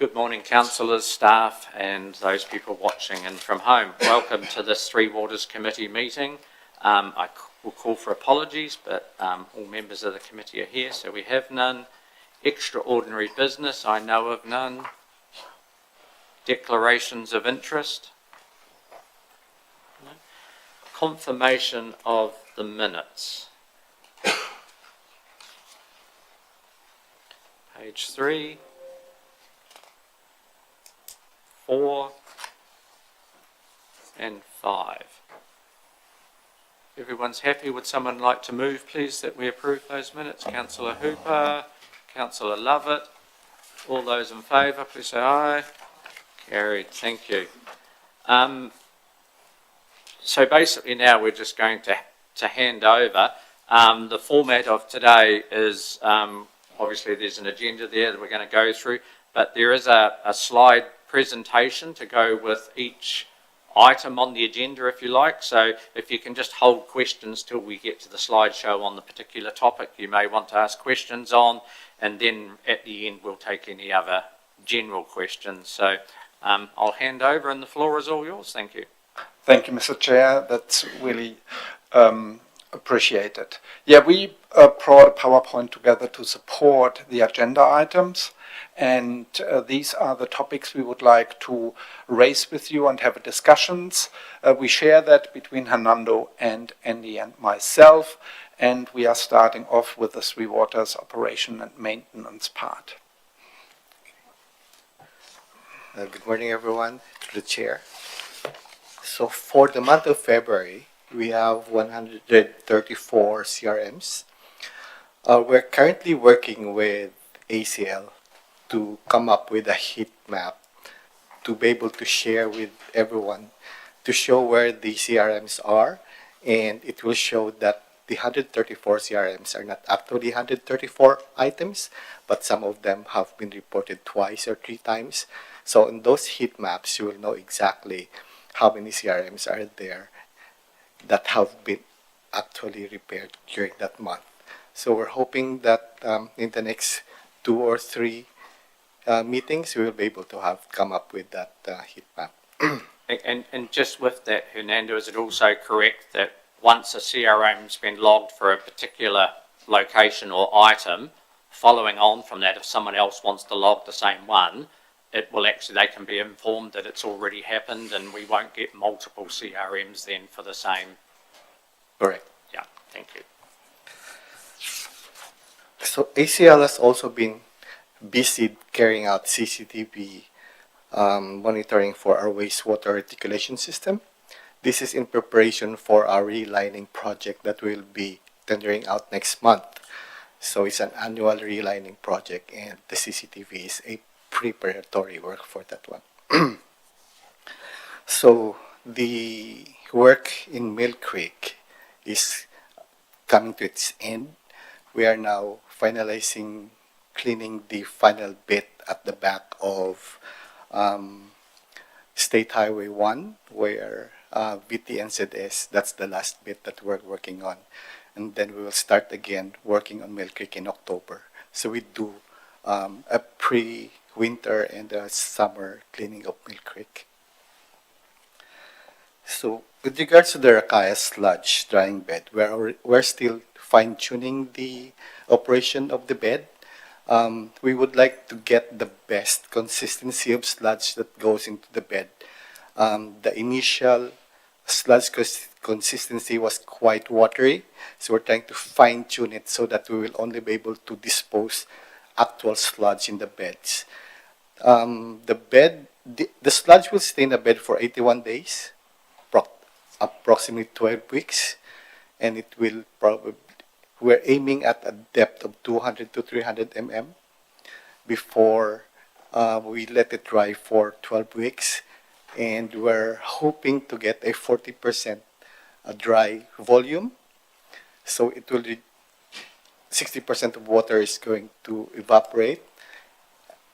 Good morning, councillors, staff and those people watching in from home. Welcome to this Three Waters Committee meeting. I will call for apologies, but all members of the committee are here, so we have none. Extraordinary business, I know of none. Declarations of interest. No. Confirmation of the minutes. Page 3. 4 and 5. Everyone's happy? Would someone like to move, please, that we approve those minutes? Councillor Hooper, Councillor Lovett. All those in favour, please say aye. Carried. Thank you. So basically now we're just going to hand over. The format of today is obviously there's an agenda there that we're going to go through, but there is a slide presentation to go with each item on the agenda, if you like. So if you can just hold questions till we get to the slideshow on the particular topic you may want to ask questions on, and then at the end we'll take any other general questions. So I'll hand over and the floor is all yours. Thank you. Thank you, Mr. Chair. That's really appreciated. Yeah, we brought a PowerPoint together to support the agenda items. And these are the topics we would like to raise with you and have discussions. We share that between Hernando and Andy and myself, and we are starting off with the Three Waters operation and maintenance part. Good morning, everyone, to the chair. So for the month of February, we have 134 CRMs. We're currently working with ACL to come up with a heat map to be able to share with everyone, to show where the CRMs are, and it will show that the 134 CRMs are not actually 134 items, but some of them have been reported twice or 3 times. So in those heat maps, you will know exactly how many CRMs are there that have been actually repaired during that month. So we're hoping that in the next 2 or 3 meetings, we will be able to have come up with that heat map. and just with that, Hernando, is it also correct that once a CRM's been logged for a particular location or item, following on from that, if someone else wants to log the same one, it will actually, they can be informed that it's already happened and we won't get multiple CRMs then for the same? Correct. Yeah, thank you. So ACL has also been busy carrying out CCTV monitoring for our wastewater reticulation system. This is in preparation for our relining project that will be tendering out next month. So it's an annual relining project, and the CCTV is a preparatory work for that one. So the work in Mill Creek is coming to its end. We are now finalizing cleaning the final bit at the back of State Highway 1, where VTNZS, that's the last bit that we're working on. And then we will start again working on Mill Creek in October. So we do a pre-winter and a summer cleaning of Mill Creek. So with regards to the Rakaya sludge drying bed, we're still fine-tuning the operation of the bed. We would like to get the best consistency of sludge that goes into the bed. The initial sludge consistency was quite watery, so we're trying to fine-tune it so that we will only be able to dispose actual sludge in the beds. The sludge will stay in the bed for 81 days, approximately 12 weeks, and it will probably, we're aiming at a depth of 200 to 300 mm before we let it dry for 12 weeks. And we're hoping to get a 40% dry volume. So it will be 60% of water is going to evaporate.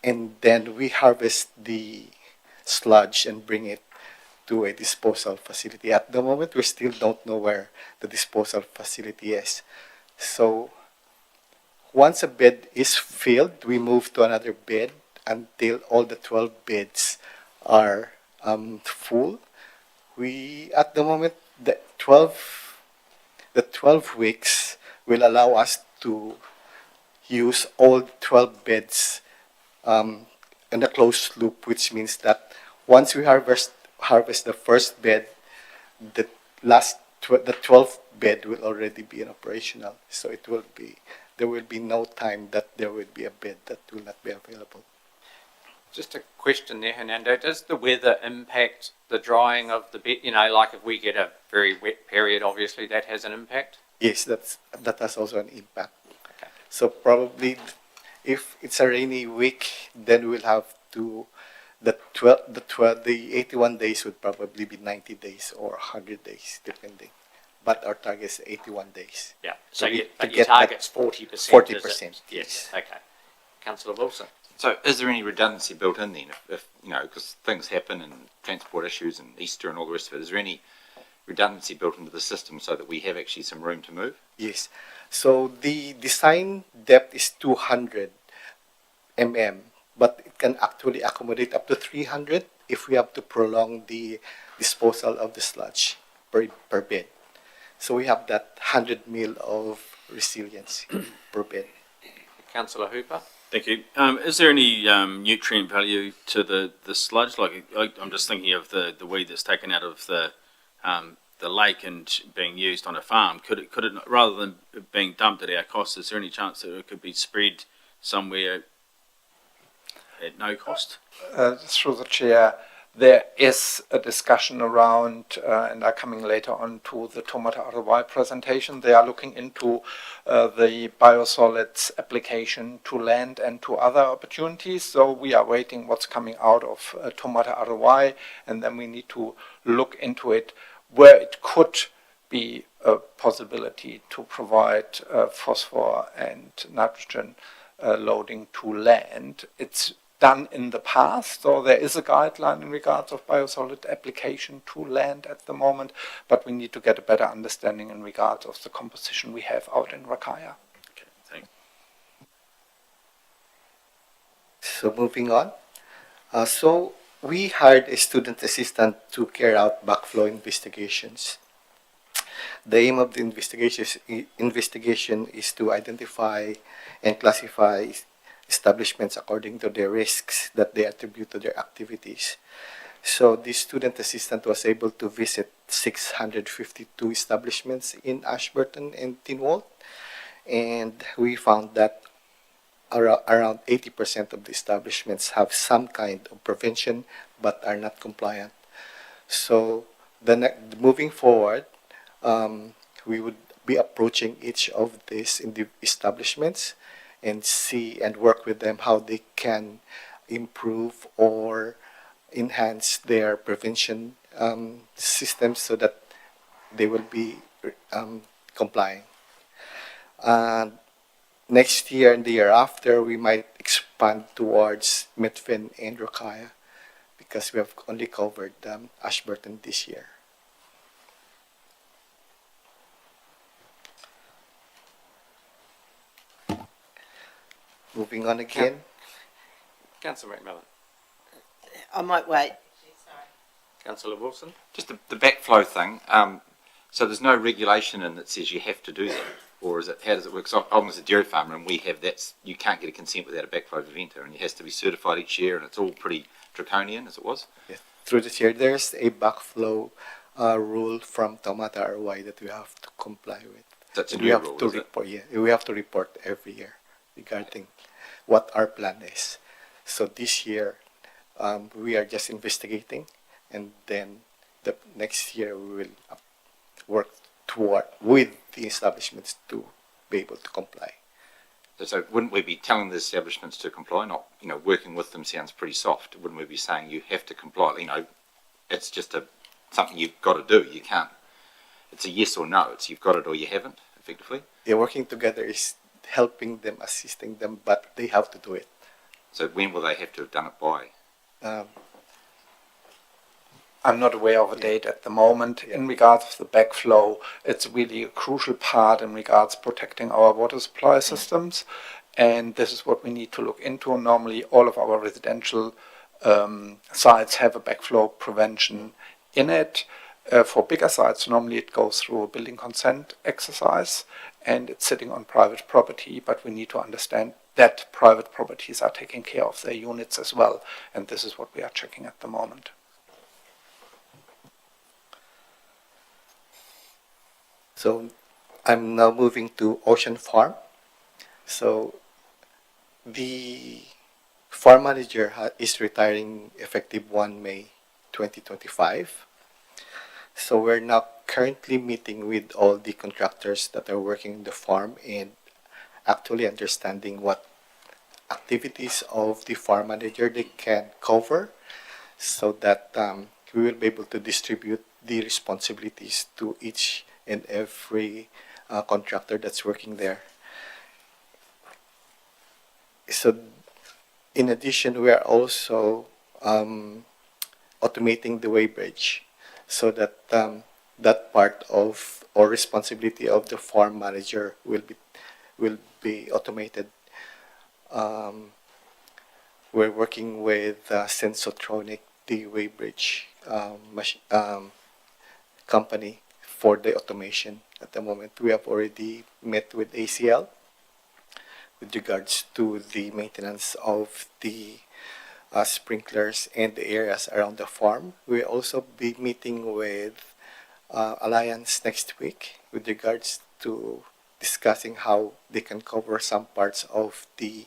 And then we harvest the sludge and bring it to a disposal facility. At the moment, we still don't know where the disposal facility is. So once a bed is filled, we move to another bed until all the 12 beds are full. We, at the moment, the 12 weeks will allow us to use all 12 beds in a closed loop, which means that once we harvest the first bed, the the 12th bed will already be operational. So there will be no time that there will be a bed that will not be available. Just a question there, Hernando. Does the weather impact the drying of the bed? You know, like if we get a very wet period, obviously that has an impact. Yes, that has also an impact. Okay. So probably if it's a rainy week, then we'll have to the 81 days would probably be 90 days or 100 days depending. But our target is 81 days. Yeah. So To your get target's 40%. 40%. Yes. Okay. Councillor Wilson. So is there any redundancy built in then? If you know, because things happen and transport issues and Easter and all the rest of it, is there any redundancy built into the system so that we have actually some room to move? Yes. So the design depth is 200 mm, but it can actually accommodate up to 300 if we have to prolong the disposal of the sludge per bed. So we have that 100 mil of resilience per bed. Councillor Hooper. Thank you. Is there any nutrient value to the sludge? Like I'm just thinking of the weed that's taken out of the lake and being used on a farm. Could it rather than being dumped at our cost? Is there any chance that it could be spread somewhere at no cost? Through the chair, there is a discussion around, and are coming later on to the Tomata ROI presentation. They are looking into the biosolids application to land and to other opportunities. So we are waiting what's coming out of Tomata ROI, and then we need to look into it where it could be a possibility to provide phosphor and nitrogen loading to land. It's done in the past, so there is a guideline in regards of biosolid application to land at the moment, but we need to get a better understanding in regards of the composition we have out in Rakaya. Okay, thanks. So moving on. So we hired a student assistant to carry out backflow investigations. The aim of the investigation is to identify and classify establishments according to their risks that they attribute to their activities. So this student assistant was able to visit 652 establishments in Ashburton and Tynwald, and we found that around 80% of the establishments have some kind of prevention but are not compliant. So moving forward, we would be approaching each of these establishments and see and work with them how they can improve or enhance their prevention systems so that they will be complying. Next year and the year after, we might expand towards Methven and Rakaya because we have only covered Ashburton this year. Moving on again. Councillor McMillan. I might wait. Councillor Wilson. Just the backflow thing. So there's no regulation in that says you have to do that, or is it? How does it work? So I'm as a dairy farmer, and we have that. You can't get a consent without a backflow preventer, and it has to be certified each year, and it's all pretty draconian, as it was. Yes. Through this year, there's a backflow rule from Tomata ROI that we have to comply with. That's a we new have rule, to is it? report. Yeah, we have to report every year regarding what our plan is. So this year, we are just investigating, and then the next year we will work with the establishments to be able to comply. So wouldn't we be telling the establishments to comply? Not, working with them sounds pretty soft. Wouldn't we be saying you have to comply? It's just something you've got to do. You can't. It's a yes or no. It's you've got it or you haven't, effectively. Yeah, working together is helping them, assisting them, but they have to do it. So when will they have to have done it by? I'm not aware of a date at the moment. In regards of the backflow, it's really a crucial part in regards protecting our water supply systems. and this is what we need to look into. Normally, all of our residential sites have a backflow prevention in it. For bigger sites, normally it goes through a building consent exercise, and it's sitting on private property, but we need to understand that private properties are taking care of their units as well, and this is what we are checking at the moment. So I'm now moving to Ocean Farm. So the farm manager is retiring effective 1 May 2025. So we're now currently meeting with all the contractors that are working in the farm and actually understanding what activities of the farm manager they can cover, so that we will be able to distribute the responsibilities to each and every contractor that's working there. So in addition, we are also automating the weighbridge, so that that part of or responsibility of the farm manager will be automated. We're working with Sensotronic, the weighbridge company, for the automation. At the moment, we have already met with ACL with regards to the maintenance of the sprinklers and the areas around the farm. We'll also be meeting with Alliance next week with regards to discussing how they can cover some parts of the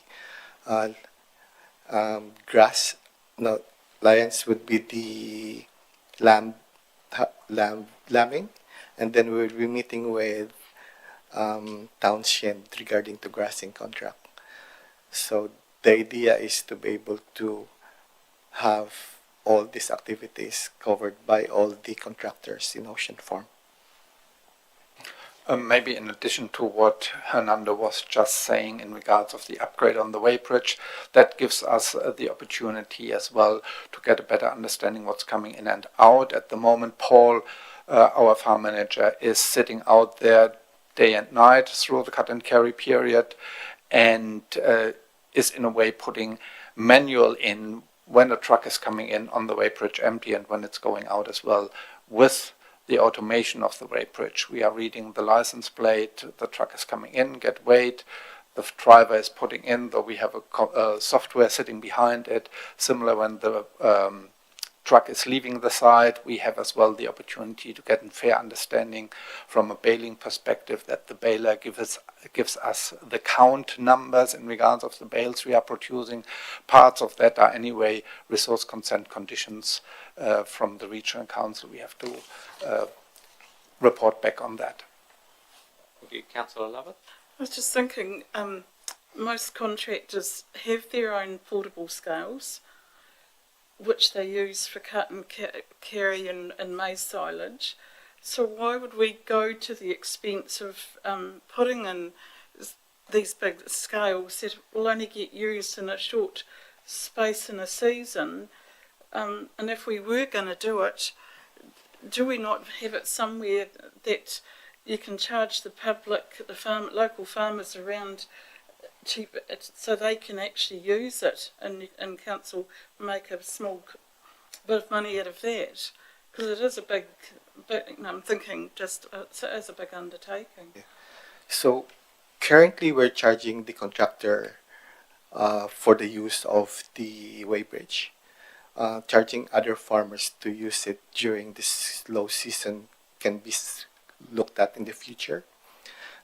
grass. No, Alliance would be the lambing, and then we'll be meeting with Townshend regarding to grassing contract. So the idea is to be able to have all these activities covered by all the contractors in Ocean Farm. Maybe in addition to what Hernando was just saying in regards of the upgrade on the weighbridge, that gives us the opportunity as well to get a better understanding what's coming in and out. At the moment, Paul, our farm manager, is sitting out there day and night through the cut and carry period, and is in a way putting manual in when a truck is coming in on the weighbridge empty and when it's going out as well. With the automation of the weighbridge, we are reading the license plate, the truck is coming in, get weighed, the driver is putting in, though we have a software sitting behind it. Similar when the truck is leaving the site, we have as well the opportunity to get a fair understanding from a baling perspective, that the baler gives us the count numbers in regards of the bales we are producing. Parts of that are anyway resource consent conditions from the regional council. We have to report back on that. Thank you. Councillor Lovett? I was just thinking, most contractors have their own portable scales, which they use for cut and carry and maize silage. So why would we go to the expense of putting in these big scales that will only get used in a short space in a season? And if we were going to do it, do we not have it somewhere that you can charge the public, the local farmers around cheap, so they can actually use it, and council make a small bit of money out of that? Because it is a big I'm thinking just it is a big undertaking. Yeah. So currently we're charging the contractor for the use of the weighbridge. Charging other farmers to use it during this low season can be looked at in the future.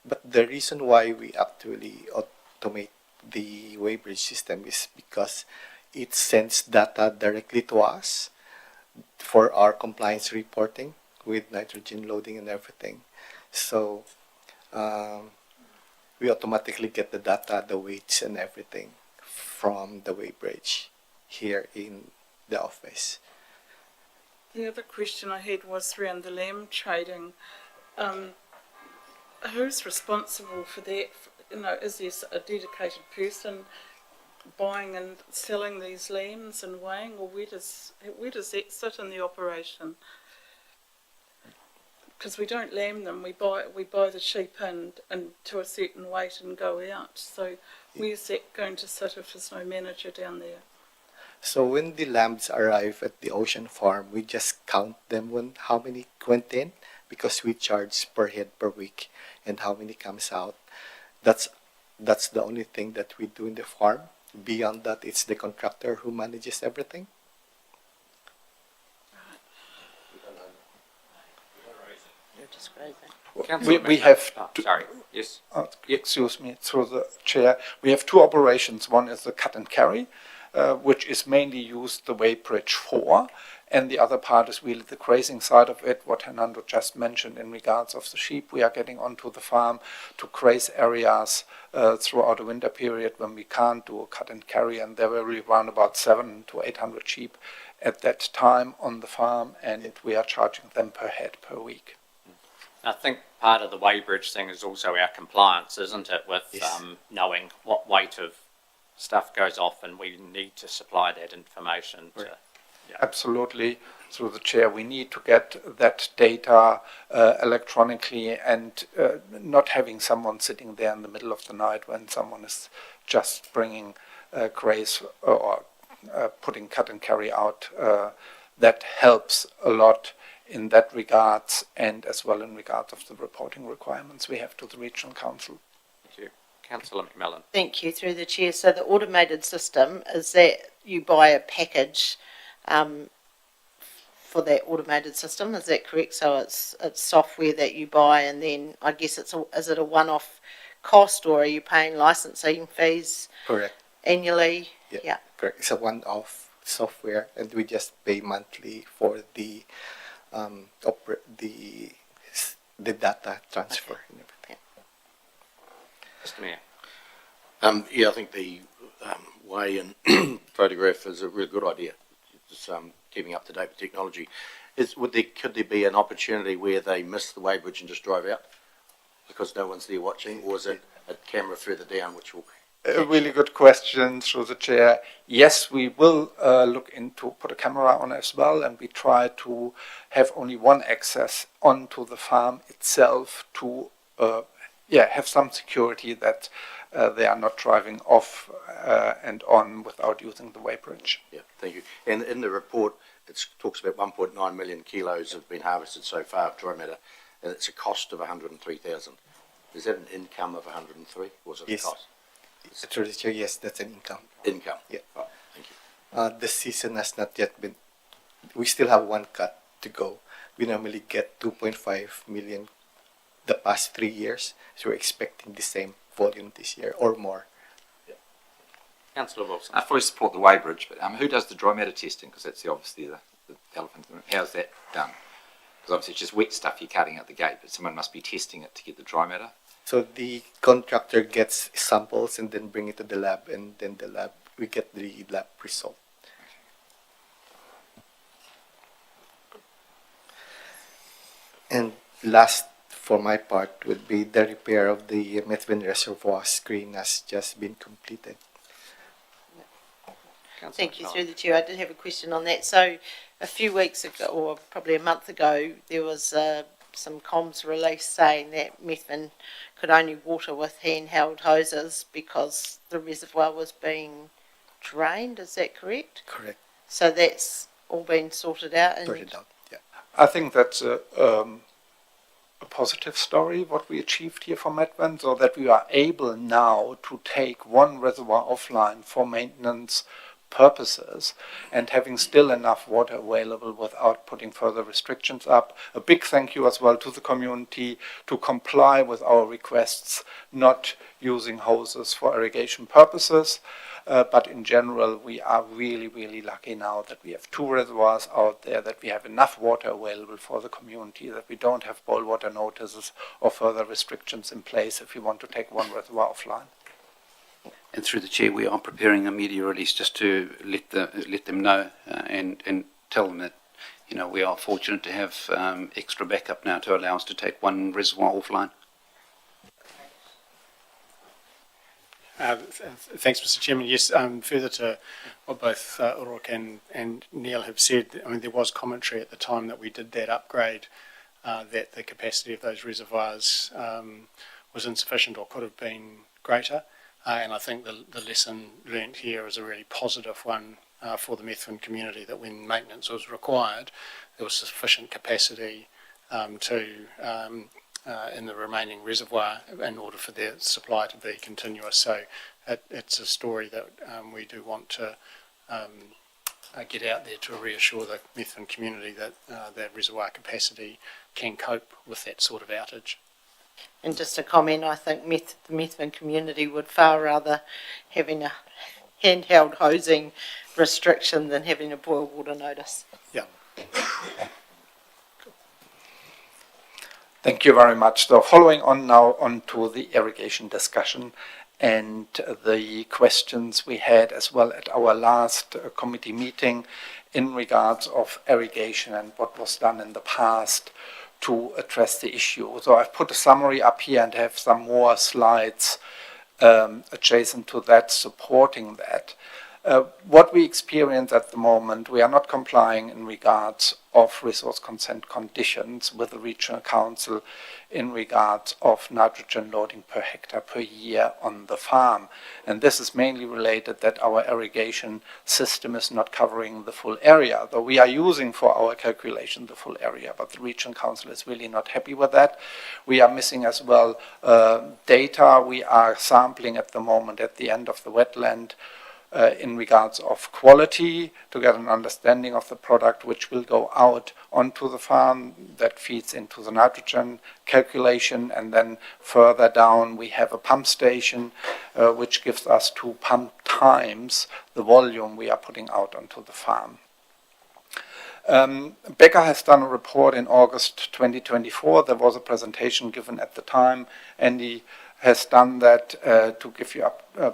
But the reason why we actually automate the weighbridge system is because it sends data directly to us for our compliance reporting with nitrogen loading and everything. So we automatically get the data, the weights and everything from the weighbridge here in the office. The other question I had was around the lamb trading. Who's responsible for that? You know, is there a dedicated person buying and selling these lambs and weighing, or where does that sit in the operation? because we don't lamb them. We buy the sheep and to a certain weight and go out. So where's that going to sit if there's no manager down there? So when the lambs arrive at the ocean farm, we just count them when how many went in, because we charge per head per week, and how many comes out. That's the only thing that we do in the farm. Beyond that, it's the contractor who manages everything. You're just crazy. Councillor We McMillan. have Oh, to- sorry, yes. Excuse me, through the chair. We have two operations. One is the cut and carry, which is mainly used the weighbridge for, and the other part is really the grazing side of it, what Hernando just mentioned in regards of the sheep we are getting onto the farm to graze areas throughout the winter period when we can't do a cut and carry, and there were really around about 700 to 800 sheep at that time on the farm, and we are charging them per head per week. I think part of the weighbridge thing is also our compliance, isn't it, with Yes. knowing what weight of stuff goes off, and we need to supply that information to. Absolutely, through the chair, we need to get that data electronically, and not having someone sitting there in the middle of the night when someone is just bringing graze or putting cut and carry out. That helps a lot in that regards, and as well in regards of the reporting requirements we have to the regional council. Thank you. Councillor McMillan. Thank you, through the chair. So the automated system is that you buy a package for that automated system, is that correct? So it's software that you buy, and then I guess is it a one-off cost, or are you paying licensing fees Correct. annually? Yeah. Correct. It's a one-off software, and we just pay monthly for the the data transfer and everything. Mr Mayor. Yeah, I think the weigh and photograph is a really good idea. It's keeping up to date with technology. Could there be an opportunity where they miss the weighbridge and just drive out because no one's there watching, or is it a camera further down which will? A really good question through the chair. Yes, we will look into put a camera on as well, and we try to have only one access onto the farm itself to have some security that they are not driving off and on without using the weighbridge. Yeah, thank you. And in the report, it talks about 1.9 million kilos have been harvested so far of dry matter, and it's a cost of 103,000. Is that an income of 103, or is it Yes. a cost? Through the chair, yes, that's an income. Income. Yeah. Right, thank you. The season has not yet been. We still have one cut to go. We normally get 2.5 million the past 3 years, so we're expecting the same volume this year or more. Councillor Wilson. I fully support the weighbridge, but who does the dry matter testing? Because that's obviously the elephant in the room. How's that done? Because obviously it's just wet stuff you're cutting at the gate, but someone must be testing it to get the dry matter. So the contractor gets samples and then bring it to the lab, and then we get the lab result. And last, for my part, would be the repair of the Methven Reservoir screen has just been completed. Councillor Thank you, McMillan. through the chair. I did have a question on that. So a few weeks ago, or probably a month ago, there was some comms release saying that Methven could only water with handheld hoses because the reservoir was being drained. Is that correct? Correct. So that's all been sorted out. And Sorted out. Yeah. I think that's a positive story, what we achieved here for Medven, so that we are able now to take one reservoir offline for maintenance purposes and having still enough water available without putting further restrictions up. A big thank you as well to the community to comply with our requests, not using hoses for irrigation purposes. But in general, we are really, really lucky now that we have 2 reservoirs out there, that we have enough water available for the community, that we don't have boil water notices or further restrictions in place if we want to take one reservoir offline. And through the chair, we are preparing a media release just to let them know and tell them that, you know, we are fortunate to have extra backup now to allow us to take one reservoir offline. Thanks, Mr. Chairman. Yes, further to what both Uruk and Neil have said, I mean, there was commentary at the time that we did that upgrade that the capacity of those reservoirs was insufficient or could have been greater. And I think the lesson learnt here is a really positive one for the Methven community, that when maintenance was required, there was sufficient capacity in the remaining reservoir in order for their supply to be continuous. So it's a story that we do want to get out there to reassure the Methven community that that reservoir capacity can cope with that sort of outage. And just a comment, I think the Methven community would far rather having a handheld hosing restriction than having a boil water notice. Yeah. Thank you very much. So following on now onto the irrigation discussion and the questions we had as well at our last committee meeting in regards of irrigation and what was done in the past to address the issue. So I've put a summary up here and have some more slides adjacent to that, supporting that. What we experience at the moment, we are not complying in regards of resource consent conditions with the regional council in regards of nitrogen loading per hectare per year on the farm. And this is mainly related that our irrigation system is not covering the full area, though we are using for our calculation the full area, but the regional council is really not happy with that. We are missing as well data. We are sampling at the moment at the end of the wetland in regards of quality to get an understanding of the product which will go out onto the farm that feeds into the nitrogen calculation, and then further down we have a pump station which gives us 2 pump times the volume we are putting out onto the farm. Becker has done a report in August 2024. There was a presentation given at the time, and he has done that to give you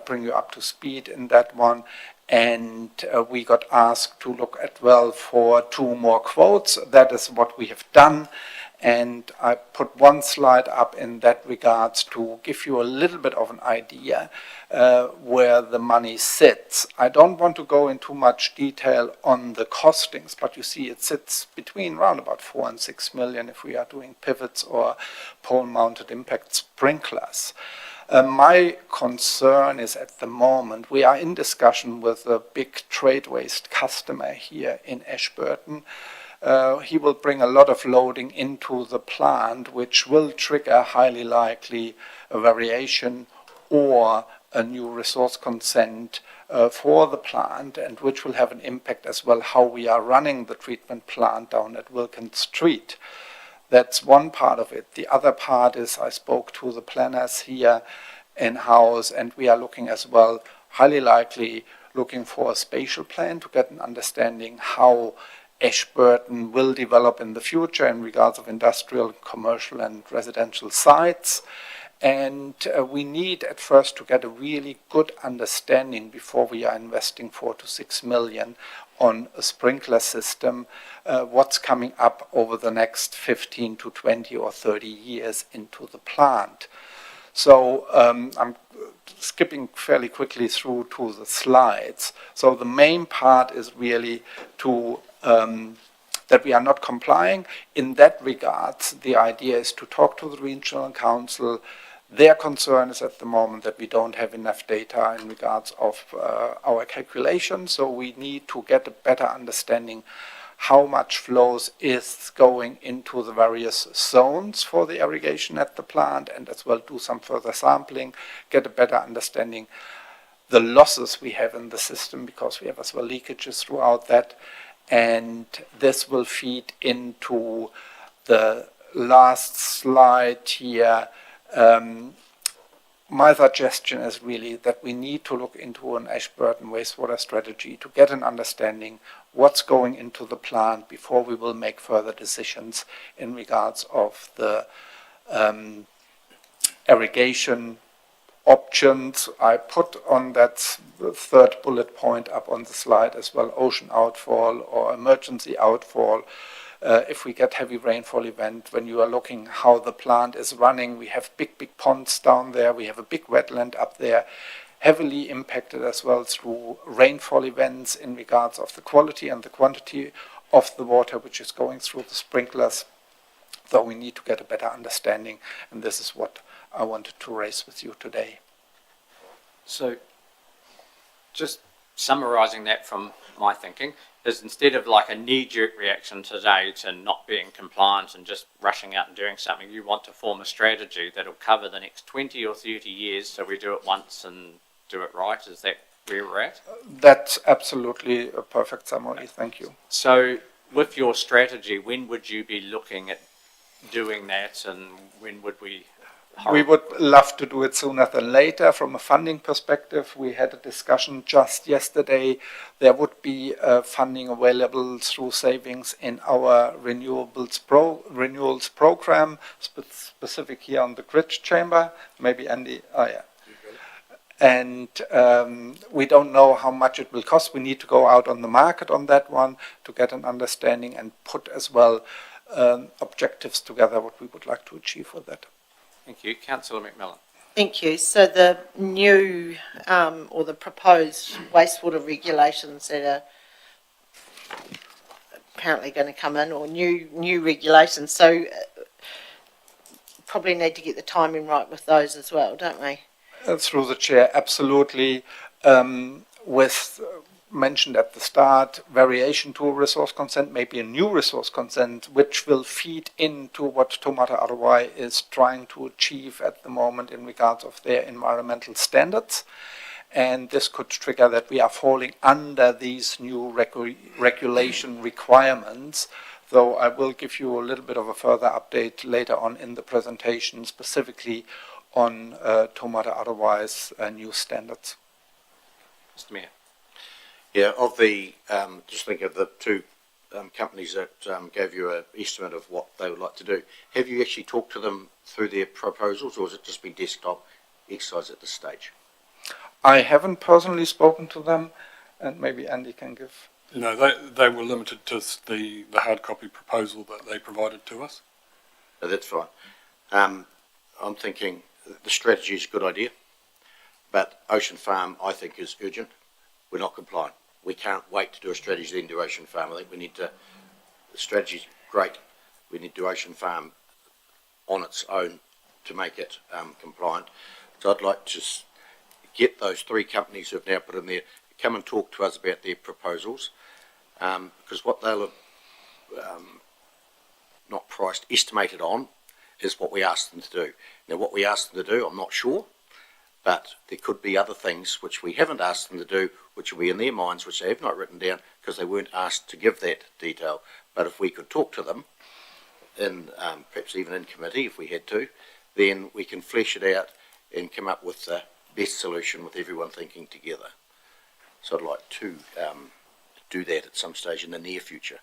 bring you up to speed in that one. And we got asked to look at well for 2 more quotes. That is what we have done. And I put one slide up in that regards to give you a little bit of an idea where the money sits. I don't want to go into much detail on the costings, but you see it sits between around about 4 and 6 million if we are doing pivots or pole-mounted impact sprinklers. My concern is at the moment, we are in discussion with a big trade waste customer here in Ashburton. He will bring a lot of loading into the plant, which will trigger highly likely a variation or a new resource consent for the plant, and which will have an impact as well how we are running the treatment plant down at Wilkins Street. That's one part of it. The other part is I spoke to the planners here in-house, and we are looking as well, highly likely looking for a spatial plan to get an understanding how Ashburton will develop in the future in regards of industrial, commercial and residential sites. And we need at first to get a really good understanding before we are investing 4 to 6 million on a sprinkler system, what's coming up over the next 15 to 20 or 30 years into the plant. So I'm skipping fairly quickly through to the slides. So the main part is really to that we are not complying. In that regards, the idea is to talk to the regional council. Their concern is at the moment that we don't have enough data in regards of our calculations, so we need to get a better understanding how much flows is going into the various zones for the irrigation at the plant, and as well do some further sampling, get a better understanding the losses we have in the system, because we have as well leakages throughout that. And this will feed into the last slide here. My suggestion is really that we need to look into an Ashburton wastewater strategy to get an understanding what's going into the plant before we will make further decisions in regards of the irrigation options. I put on that 3rd bullet point up on the slide as well, ocean outfall or emergency outfall. If we get heavy rainfall event, when you are looking how the plant is running, we have big ponds down there, we have a big wetland up there, heavily impacted as well through rainfall events in regards of the quality and the quantity of the water which is going through the sprinklers. though we need to get a better understanding, and this is what I wanted to raise with you today. So, just summarising that from my thinking, is instead of like a knee-jerk reaction today to not being compliant and just rushing out and doing something, you want to form a strategy that'll cover the next 20 or 30 years, so we do it once and do it right. Is that where we're at? That's absolutely a perfect summary. Thank you. So, with your strategy, when would you be looking at doing that, and when would we? We would love to do it sooner than later. From a funding perspective, we had a discussion just yesterday. There would be funding available through savings in our renewals program, specific here on the grid chamber. Maybe Andy, And we don't know how much it will cost. We need to go out on the market on that one to get an understanding and put as well objectives together, what we would like to achieve with that. Thank you. Councillor McMillan. Thank you. So the new or the proposed wastewater regulations that are apparently going to come in, or new regulations, so probably need to get the timing right with those as well, don't we? Through the chair, absolutely. With mentioned at the start, variation to a resource consent, maybe a new resource consent, which will feed into what Taumata Arowai is trying to achieve at the moment in regards of their environmental standards. And this could trigger that we are falling under these new regulation requirements, though I will give you a little bit of a further update later on in the presentation, specifically on Taumata Arowai's new standards. Mr. Mayor. Yeah, of the, just think of the two companies that gave you an estimate of what they would like to do. Have you actually talked to them through their proposals, or has it just been desktop exercise at this stage? I haven't personally spoken to them, and maybe Andy can give. No, they were limited to the hard copy proposal that they provided to us. No, that's fine. I'm thinking the strategy is a good idea, but Ocean Farm, I think, is urgent. We're not compliant. We can't wait to do a strategy then do Ocean Farm. I think we need to, the strategy's great. We need to do Ocean Farm on its own to make it compliant. So I'd like to get those three companies who have now put in there, come and talk to us about their proposals, because what they'll have not priced, estimated on, is what we asked them to do. Now what we asked them to do, I'm not sure, but there could be other things which we haven't asked them to do, which will be in their minds, which they have not written down, because they weren't asked to give that detail. But if we could talk to them, in perhaps even in committee, if we had to, then we can flesh it out and come up with the best solution with everyone thinking together. So I'd like to do that at some stage in the near future.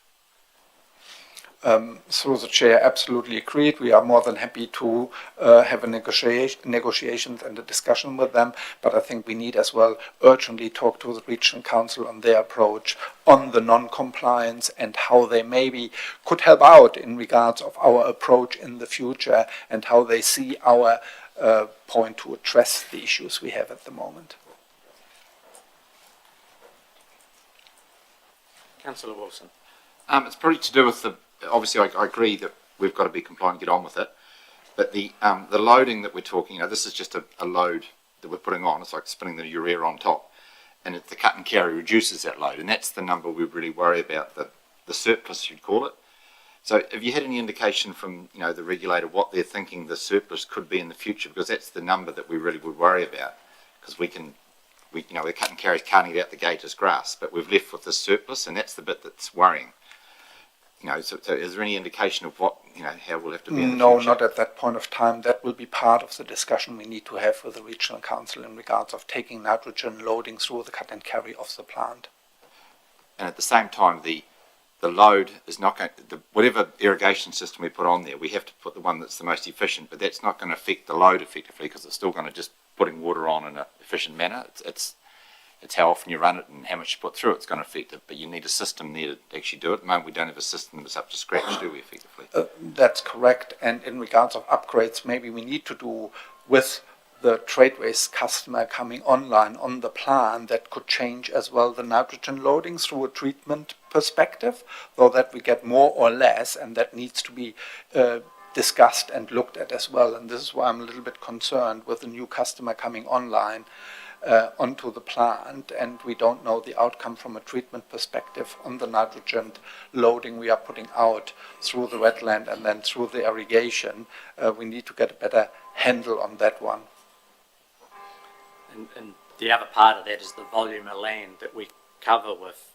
Through the chair, absolutely agreed. We are more than happy to have a negotiations and a discussion with them, but I think we need as well urgently talk to the Regional Council on their approach on the non-compliance and how they maybe could help out in regards of our approach in the future and how they see our point to address the issues we have at the moment. Councillor Wilson. It's probably to do with the, obviously I agree that we've got to be compliant and get on with it, but the loading that we're talking, this is just a load that we're putting on. It's like spinning the urea on top, and the cut and carry reduces that load, and that's the number we really worry about, the surplus you'd call it. So have you had any indication from the regulator what they're thinking the surplus could be in the future? Because that's the number that we really would worry about, because we cut and carry carting it out the gate as grass, but we've left with the surplus, and that's the bit that's worrying. So is there any indication of what, how we'll have to be in the No, future? not at that point of time. That will be part of the discussion we need to have with the Regional Council in regards of taking nitrogen loading through the cut and carry of the plant. And at the same time, the load is not going to, whatever irrigation system we put on there, we have to put the one that's the most efficient, but that's not going to affect the load effectively, because it's still going to just putting water on in an efficient manner. It's how often you run it and how much you put through it's going to affect it, but you need a system there to actually do it. At the moment we don't have a system that's up to scratch, do we, effectively? That's correct. And in regards of upgrades, maybe we need to do with the Tradeways customer coming online on the plan that could change as well the nitrogen loading through a treatment perspective, though that we get more or less, and that needs to be discussed and looked at as well. And this is why I'm a little bit concerned with the new customer coming online onto the plant, and we don't know the outcome from a treatment perspective on the nitrogen loading we are putting out through the wetland and then through the irrigation. We need to get a better handle on that one. And the other part of that is the volume of land that we cover with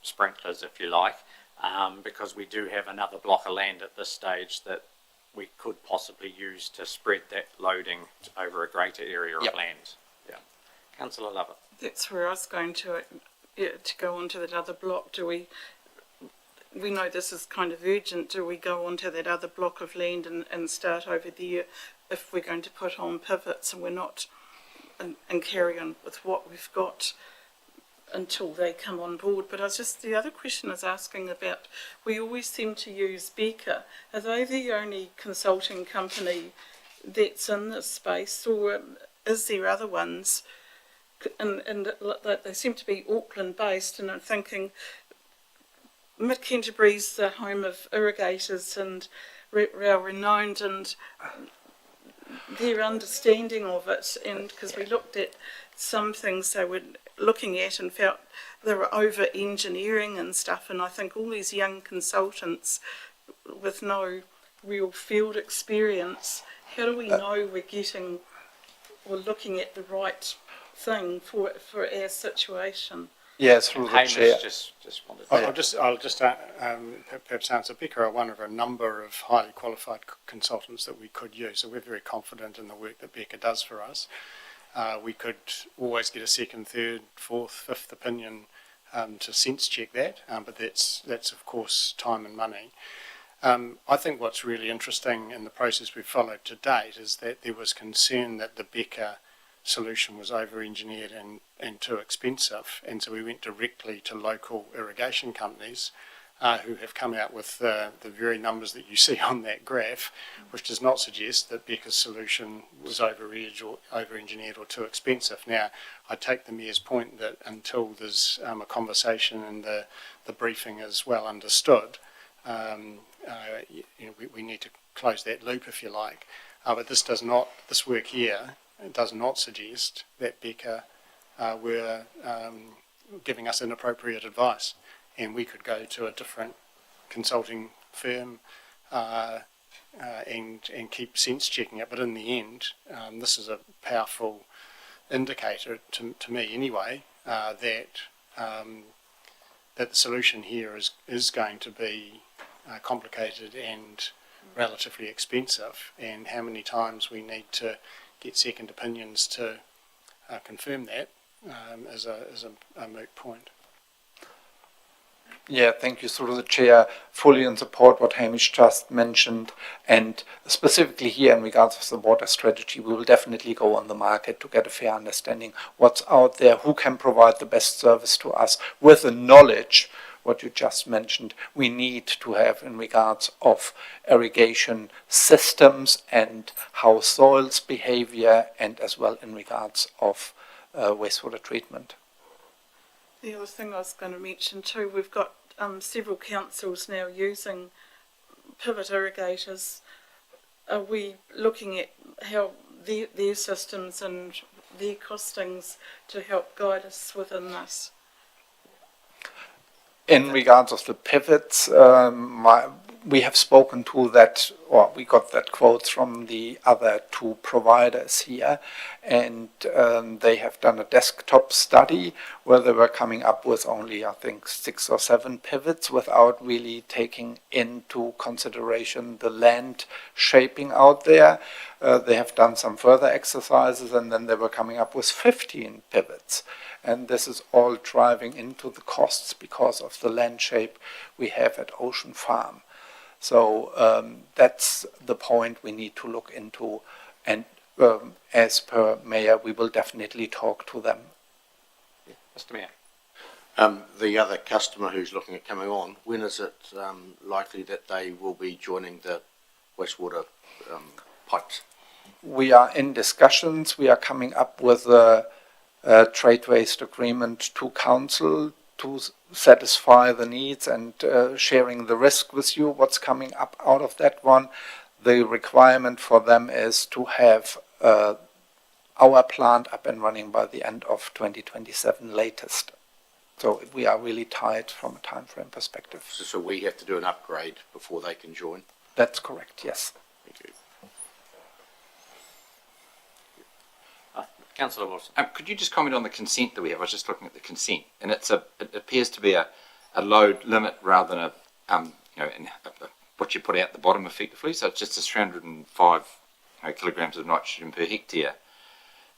sprinklers, if you like, because we do have another block of land at this stage that we could possibly use to spread that loading over a greater area of Yep. land. Yeah. Councillor Lovett. That's where I was going to go on to that other block. Do we know this is kind of urgent, do we go on to that other block of land and start over there if we're going to put on pivots and we're not, and carry on with what we've got until they come on board? But the other question is asking about, we always seem to use Beaker. Are they the only consulting company that's in this space, or is there other ones? And they seem to be Auckland based, and I'm thinking Mid Canterbury's the home of irrigators and well renowned, and their understanding of it, and because we looked at some things they were looking at and felt they were over engineering and stuff, and I think all these young consultants with no real field experience, how do we know we're getting or looking at the right thing for our situation? Yes, through the Hamish chair. just wanted to. I'll just perhaps answer. Beaker are one of a number of highly qualified consultants that we could use, so we're very confident in the work that Beaker does for us. We could always get a second, third, fourth, fifth opinion to sense check that, but that's of course time and money. I think what's really interesting in the process we've followed to date is that there was concern that the Beaker solution was over-engineered and too expensive, and so we went directly to local irrigation companies who have come out with the very numbers that you see on that graph, which does not suggest that Beaker's solution was over-engineered or too expensive. Now, I take the Mayor's point that until there's a conversation and the briefing is well understood, we need to close that loop, if you like. But this work here does not suggest that Beaker were giving us inappropriate advice, and we could go to a different consulting firm and keep sense checking it. But in the end, this is a powerful indicator to me anyway that the solution here is going to be complicated and relatively expensive, and how many times we need to get second opinions to confirm that is a moot point. Yeah, thank you. Through the chair, fully in support what Hamish just mentioned, and specifically here in regards to the water strategy, we will definitely go on the market to get a fair understanding what's out there, who can provide the best service to us with the knowledge, what you just mentioned, we need to have in regards of irrigation systems and how soils behavior, and as well in regards of wastewater treatment. The other thing I was going to mention too, we've got several councils now using pivot irrigators. Are we looking at how their systems and their costings to help guide us within this? In regards of the pivots, we have spoken to that, or we got that quote from the other two providers here, and they have done a desktop study where they were coming up with only, I think, 6 or 7 pivots without really taking into consideration the land shaping out there. They have done some further exercises, and then they were coming up with 15 pivots. And this is all driving into the costs because of the land shape we have at Ocean Farm. So that's the point we need to look into. And as per Mayor, we will definitely talk to them. Mr. Mayor. The other customer who's looking at coming on, when is it likely that they will be joining the wastewater pipes? We are in discussions. We are coming up with a trade waste agreement to council to satisfy the needs and sharing the risk with you, what's coming up out of that one. The requirement for them is to have our plant up and running by the end of 2027 latest. So we are really tight from a time frame perspective. So we have to do an upgrade before they can join? That's correct, yes. Thank you. Councillor Wilson. Could you just comment on the consent that we have? I was just looking at the consent, and it appears to be a load limit rather than what you put out the bottom effectively. So it's just a 305 kilograms of nitrogen per hectare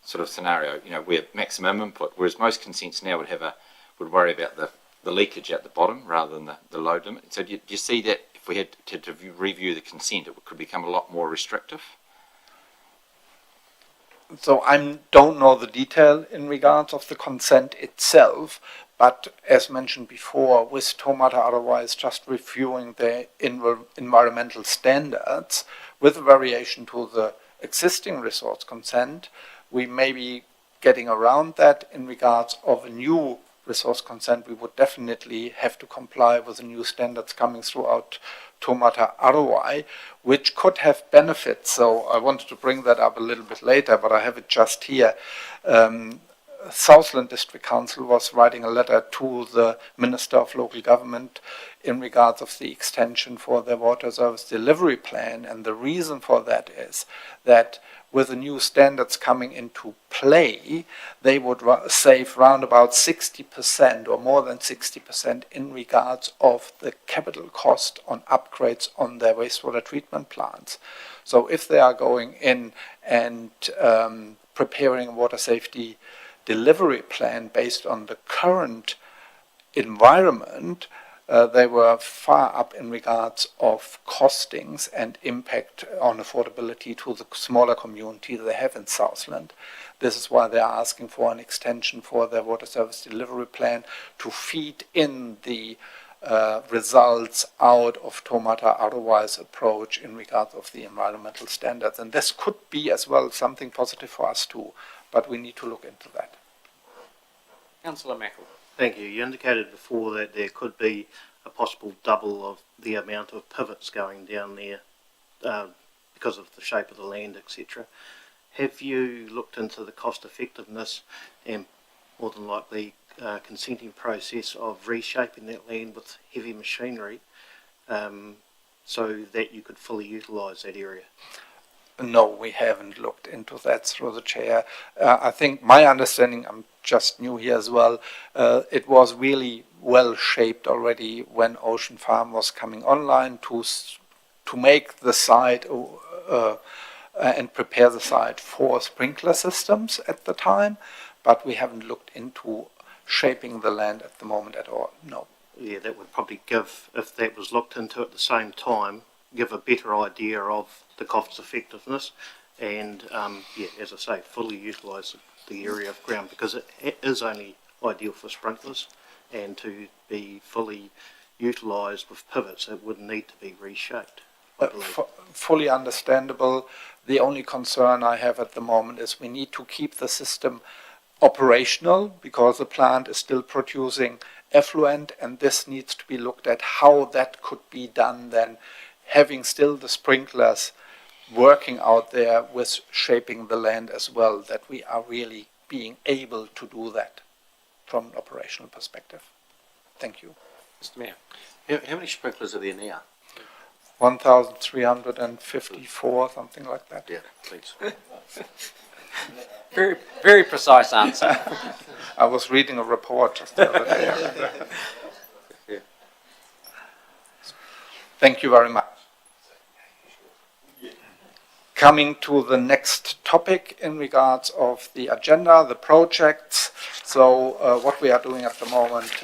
sort of scenario. Where maximum input, whereas most consents now would worry about the leakage at the bottom rather than the load limit. So do you see that if we had to review the consent, it could become a lot more restrictive? So I don't know the detail in regards of the consent itself, but as mentioned before, with Taumata otherwise just reviewing the environmental standards with variation to the existing resource consent, we may be getting around that. In regards of a new resource consent, we would definitely have to comply with the new standards coming throughout Taumata Arowai, which could have benefits. So I wanted to bring that up a little bit later, but I have it just here. Southland District Council was writing a letter to the Minister of Local Government in regards of the extension for their water service delivery plan, and the reason for that is that with the new standards coming into play, they would save round about 60% or more than 60% in regards of the capital cost on upgrades on their wastewater treatment plants. So if they are going in and preparing a water safety delivery plan based on the current environment, they were far up in regards of costings and impact on affordability to the smaller community they have in Southland. This is why they are asking for an extension for their water service delivery plan to feed in the results out of Taumata Arowai's approach in regards of the environmental standards. And this could be as well something positive for us too, but we need to look into that. Councillor Mackel. Thank you. You indicated before that there could be a possible double of the amount of pivots going down there because of the shape of the land, etc. Have you looked into the cost effectiveness and more than likely consenting process of reshaping that land with heavy machinery so that you could fully utilise that area? No, we haven't looked into that through the chair. I think my understanding, I'm just new here as well, it was really well shaped already when Ocean Farm was coming online to make the site and prepare the site for sprinkler systems at the time, but we haven't looked into shaping the land at the moment at all, no. Yeah, that would probably give, if that was looked into at the same time, give a better idea of the cost effectiveness and, as I say, fully utilise the area of ground, because it is only ideal for sprinklers, and to be fully utilised with pivots it would need to be reshaped. Fully understandable. The only concern I have at the moment is we need to keep the system operational because the plant is still producing effluent, and this needs to be looked at how that could be done then, having still the sprinklers working out there with shaping the land as well, that we are really being able to do that from an operational perspective. Thank you. Mr. Mayor. How many sprinklers are there now? 1,354, something like that. Yeah, thanks. Very, very precise answer. I was reading a report just the other day. Yeah. Thank you very much. Coming to the next topic in regards of the agenda, the projects. So what we are doing at the moment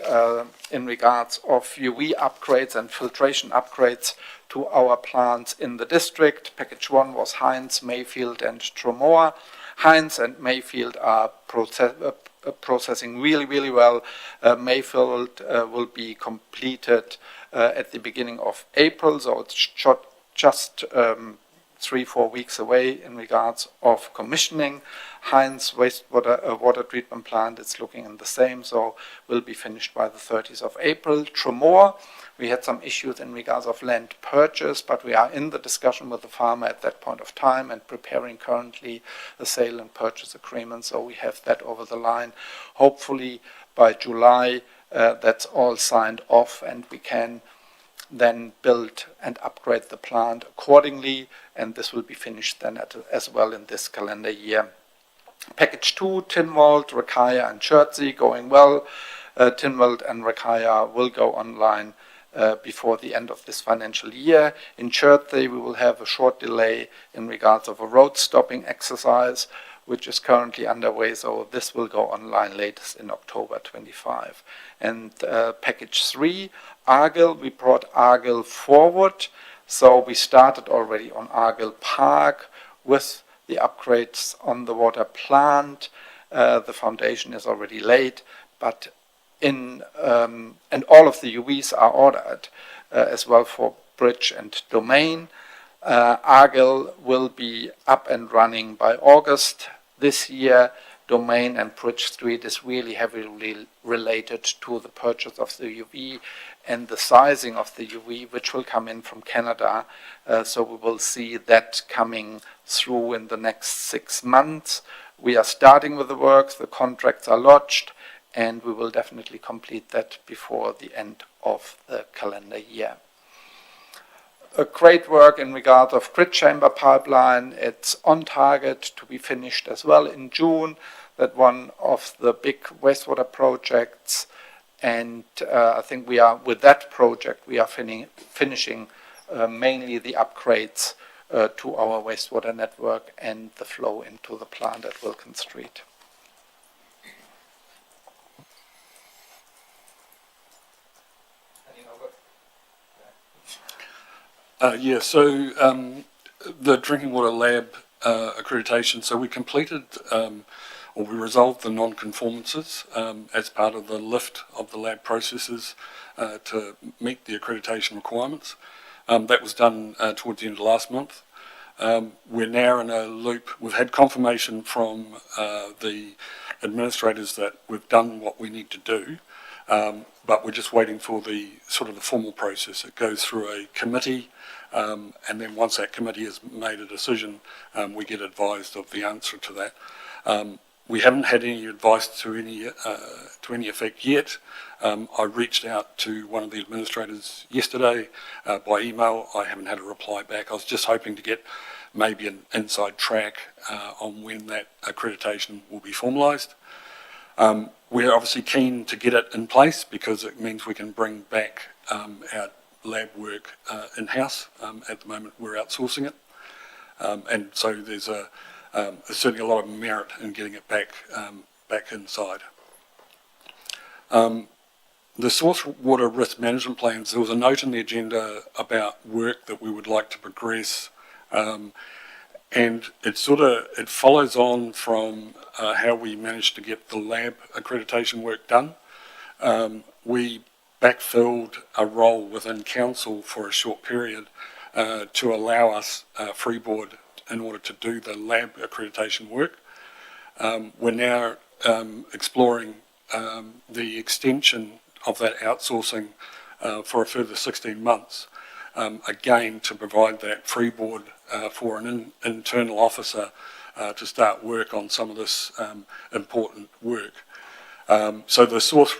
in regards of UV upgrades and filtration upgrades to our plants in the district. Package 1 was Heinz, Mayfield and Tromoa. Heinz and Mayfield are processing really, really well. Mayfield will be completed at the beginning of April, so it's just 3-4 weeks away in regards of commissioning. Heinz water treatment plant is looking in the same, so will be finished by the 30th of April. Tremor, we had some issues in regards of land purchase, but we are in the discussion with the farmer at that point of time and preparing currently a sale and purchase agreement, so we have that over the line. Hopefully by July that's all signed off and we can then build and upgrade the plant accordingly, and this will be finished then as well in this calendar year. Package 2, Tynwald, Rakaya and Chertsey going well. Tynwald and Rakaya will go online before the end of this financial year. In Chertsey we will have a short delay in regards of a road stopping exercise which is currently underway, so this will go online latest in October 25. And package 3, Argyll, we brought Argyll forward, so we started already on Argyll Park with the upgrades on the water plant. The foundation is already laid, but and all of the UVs are ordered as well for bridge and domain. Argyll will be up and running by August this year. Domain and Bridge Street is really heavily related to the purchase of the UV and the sizing of the UV, which will come in from Canada. So we will see that coming through in the next 6 months. We are starting with the works, the contracts are lodged, and we will definitely complete that before the end of the calendar year. A great work in regard of grid chamber pipeline. It's on target to be finished as well in June. That one of the big wastewater projects, and I think we are with that project we are finishing mainly the upgrades to our wastewater network and the flow into the plant at Wilkins Street. The drinking water lab accreditation, so we completed or we resolved the non-conformances as part of the lift of the lab processes to meet the accreditation requirements. That was done towards the end of last month. We're now in a loop. We've had confirmation from the administrators that we've done what we need to do, but we're just waiting for the sort of the formal process. It goes through a committee, and then once that committee has made a decision, we get advised of the answer to that. We haven't had any advice to any effect yet. I reached out to one of the administrators yesterday by email. I haven't had a reply back. I was just hoping to get maybe an inside track on when that accreditation will be formalised. We're obviously keen to get it in place because it means we can bring back our lab work in-house. At the moment we're outsourcing it, and so there's certainly a lot of merit in getting it back inside. The source water risk management plans, there was a note in the agenda about work that we would like to progress, and it follows on from how we managed to get the lab accreditation work done. We backfilled a role within council for a short period to allow us freeboard in order to do the lab accreditation work. We're now exploring the extension of that outsourcing for a further 16 months, again to provide that freeboard for an internal officer to start work on some of this important work. So the source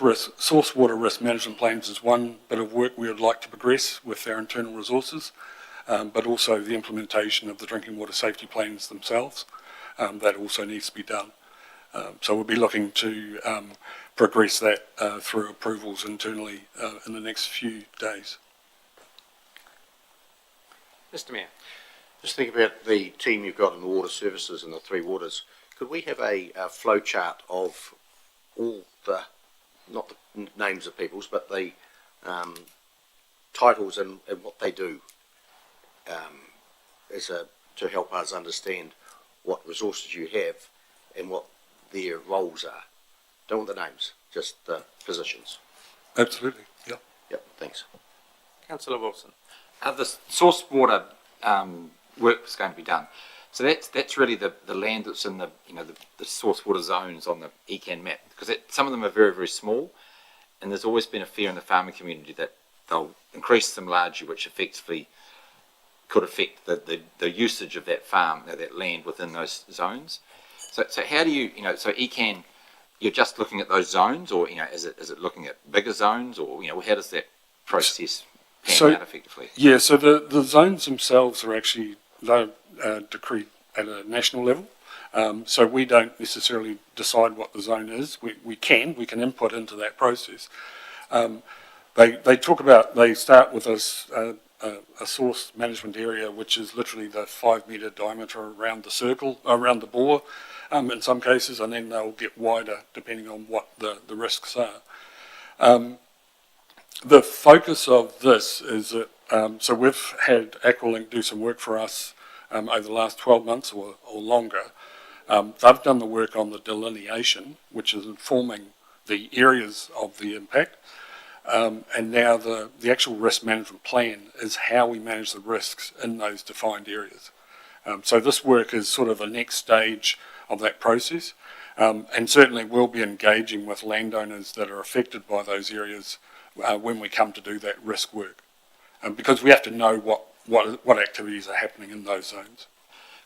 water risk management plans is one bit of work we would like to progress with our internal resources, but also the implementation of the drinking water safety plans themselves. That also needs to be done. So we'll be looking to progress that through approvals internally in the next few days. Mr. Mayor. Just think about the team you've got in the water services and the three waters. Could we have a flow chart of all the, not the names of people's, but the titles and what they do, to help us understand what resources you have and what their roles are? Don't want the names, just the positions. Absolutely, yeah. Yep, thanks. Councillor Wilson. The source water work was going to be done. So that's really the land that's in the source water zones on the ECAN map, because some of them are very, very small, and there's always been a fear in the farming community that they'll increase them largely, which effectively could affect the usage of that farm, that land within those zones. So how do you, so ECAN, you're just looking at those zones, or, is it looking at bigger zones, or, how does that process pan out effectively? Yeah, so the zones themselves are actually, they're decreed at a national level. So we don't necessarily decide what the zone is. We can input into that process. They talk about, they start with a source management area, which is literally the 5 metre diameter around the circle, around the bore, in some cases, and then they'll get wider depending on what the risks are. The focus of this is that, so we've had Aqualink do some work for us over the last 12 months or longer. They've done the work on the delineation, which is informing the areas of the impact. And now the actual risk management plan is how we manage the risks in those defined areas. So this work is sort of the next stage of that process. And certainly we'll be engaging with landowners that are affected by those areas when we come to do that risk work. Because we have to know what activities are happening in those zones.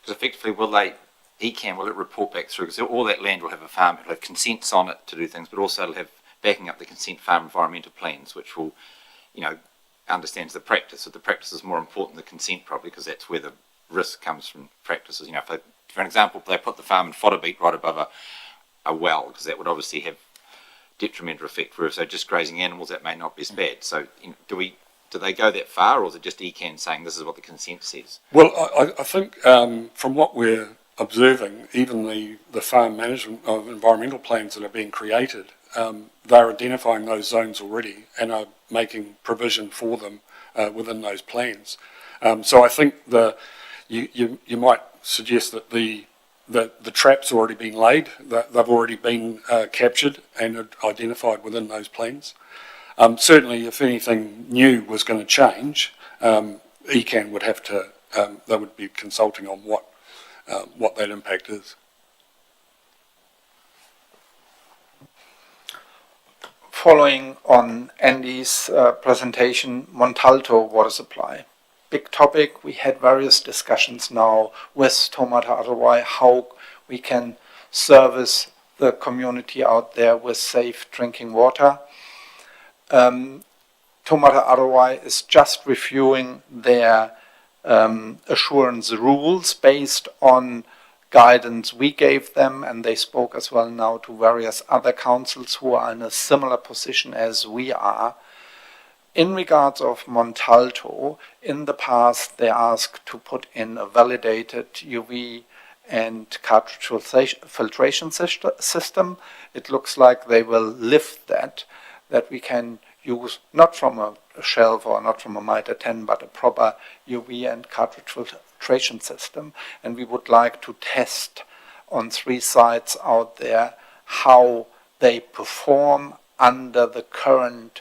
Because effectively, will it report back through, because all that land will have a farm, it'll have consents on it to do things, but also it'll have backing up the consent farm environmental plans, which will, understands the practice. So the practice is more important than the consent, probably, because that's where the risk comes from practices. For an example, if they put the farm in fodder beat right above a well, because that would obviously have detrimental effect for, so just grazing animals, that may not be as bad. So do they go that far, or is it just ECAN saying this is what the consent says? Well, I think from what we're observing, even the farm management of environmental plans that are being created, they're identifying those zones already and are making provision for them within those plans. So I think you might suggest that the trap's already been laid, that they've already been captured and identified within those plans. Certainly, if anything new was going to change, ECAN would have to, they would be consulting on what that impact is. Following on Andy's presentation, Montalto water supply. Big topic. We had various discussions now with Taumata Arawai how we can service the community out there with safe drinking water. Taumata Arawai is just reviewing their assurance rules based on guidance we gave them, and they spoke as well now to various other councils who are in a similar position as we are. In regards of Montalto, in the past they asked to put in a validated UV and cartridge filtration system. It looks like they will lift that we can use not from a shelf or not from a Mitre 10, but a proper UV and cartridge filtration system. And we would like to test on 3 sites out there how they perform under the current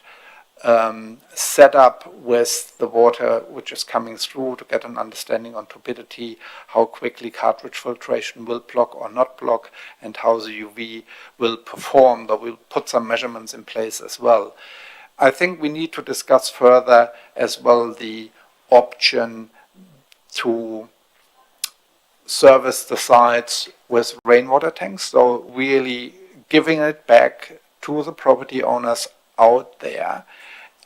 setup with the water which is coming through, to get an understanding on turbidity, how quickly cartridge filtration will block or not block, and how the UV will perform. But we'll put some measurements in place as well. I think we need to discuss further as well the option to service the sites with rainwater tanks, so really giving it back to the property owners out there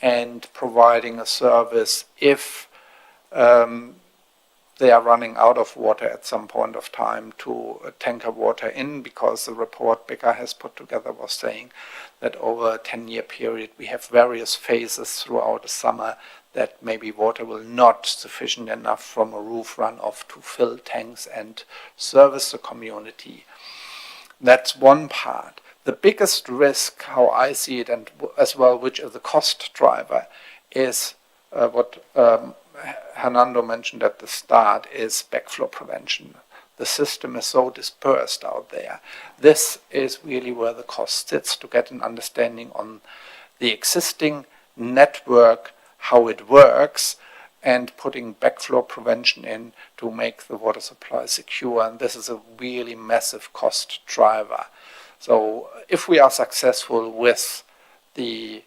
and providing a service if they are running out of water at some point of time to tanker water in, because the report Becca has put together was saying that over a 10-year period we have various phases throughout the summer that maybe water will not sufficient enough from a roof runoff to fill tanks and service the community. That's one part. The biggest risk, how I see it, and as well, which is the cost driver, is what Hernando mentioned at the start, is backflow prevention. The system is so dispersed out there. This is really where the cost sits, to get an understanding on the existing network, how it works, and putting backflow prevention in to make the water supply secure. And this is a really massive cost driver. So if we are successful with the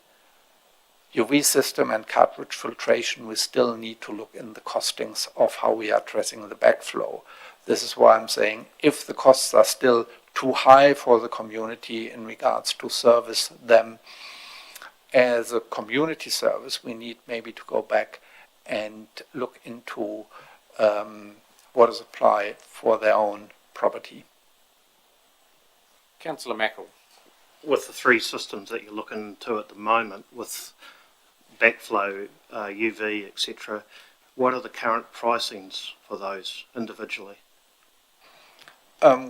UV system and cartridge filtration, we still need to look in the costings of how we are addressing the backflow. This is why I'm saying if the costs are still too high for the community in regards to service them as a community service, we need maybe to go back and look into water supply for their own property. Councillor Mackel. With the three systems that you're looking to at the moment, with backflow, UV, etc., what are the current pricings for those individually?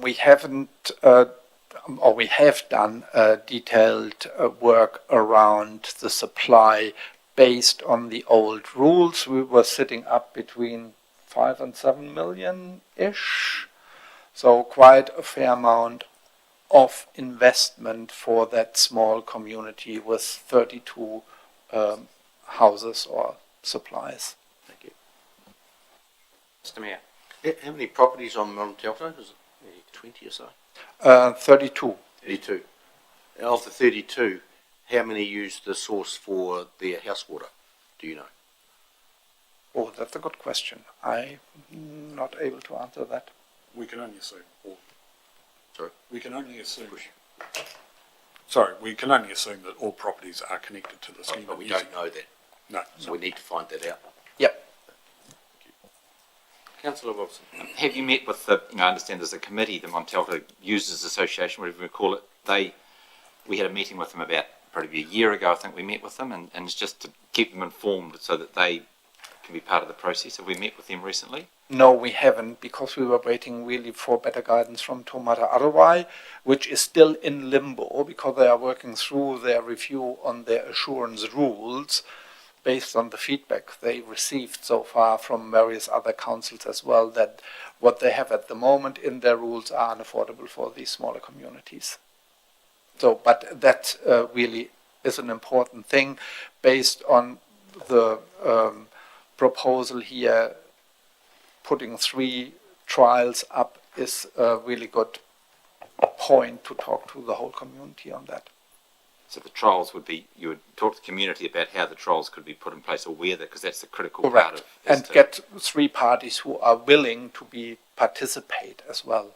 We haven't, or we have done detailed work around the supply based on the old rules. We were sitting up between 5 and 7 million-ish. So quite a fair amount of investment for that small community with 32 houses or supplies. Thank you. Mr Mayor. How many properties on Mount Telto? Is it maybe 20 or so? 32. 32. Of the 32, how many use the source for their house water? Do you know? Oh, that's a good question. I'm not able to answer that. We can only assume. Sorry? We can only assume. Sorry, we can only assume that all properties are connected to the scheme. But we don't know that. No. So we need to find that out. Yep. Councillor Wilson. Have you met with the, I understand there's a committee, the Montalto Users Association, whatever we call it. We had a meeting with them about probably a year ago, I think we met with them, and it's just to keep them informed so that they can be part of the process. Have we met with them recently? No, we haven't, because we were waiting really for better guidance from Tomata Arawai, which is still in limbo because they are working through their review on their assurance rules based on the feedback they received so far from various other councils as well, that what they have at the moment in their rules are unaffordable for these smaller communities. So, but that really is an important thing based on the proposal here. Putting 3 trials up is a really good point to talk to the whole community on that. So the trials would be, you would talk to the community about how the trials could be put in place or where, because that's the critical part Correct. of. And get 3 parties who are willing to participate as well.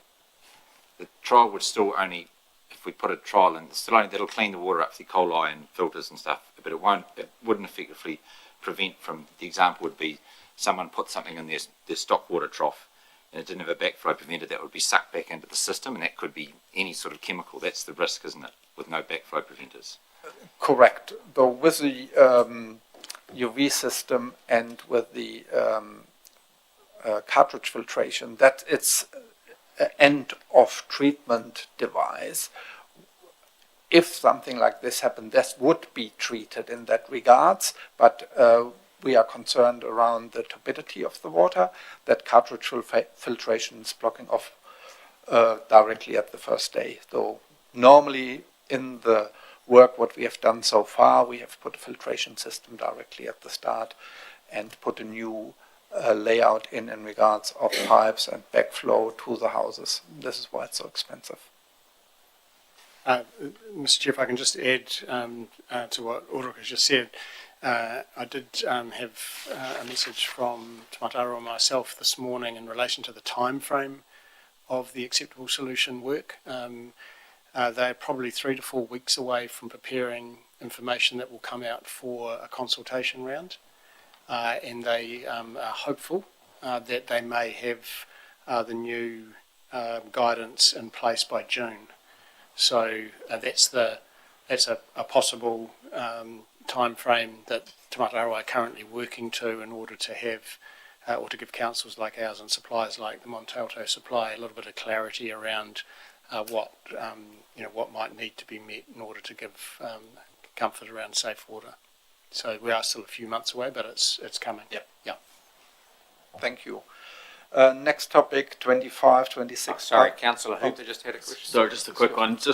The trial would still only, if we put a trial in, still only, that'll clean the water up, the coli and filters and stuff, but it wouldn't effectively prevent from, the example would be someone put something in their stock water trough and it didn't have a backflow preventer, that would be sucked back into the system, and that could be any sort of chemical. That's the risk, isn't it, with no backflow preventers? Correct. Though with the UV system and with the cartridge filtration, that it's an end of treatment device. If something like this happened, this would be treated in that regards, but we are concerned around the turbidity of the water, that cartridge filtration is blocking off directly at the first day. So normally in the work what we have done so far, we have put a filtration system directly at the start and put a new layout in regards of pipes and backflow to the houses. This is why it's so expensive. Mr. Chair, if I can just add to what Ulrich has just said. I did have a message from Tomata Arawai myself this morning in relation to the time frame of the acceptable solution work. They're probably 3 to 4 weeks away from preparing information that will come out for a consultation round, and they are hopeful that they may have the new guidance in place by June. So that's a possible time frame that Tomata Arawai are currently working to in order to have or to give councils like ours and suppliers like the Montalto Supply a little bit of clarity around what might need to be met in order to give comfort around safe water. So we are still a few months away, but it's coming. Yep. Yeah. Thank you. Next topic, 25, 26. Sorry, Councillor Hooper just had a question. So just a quick one, so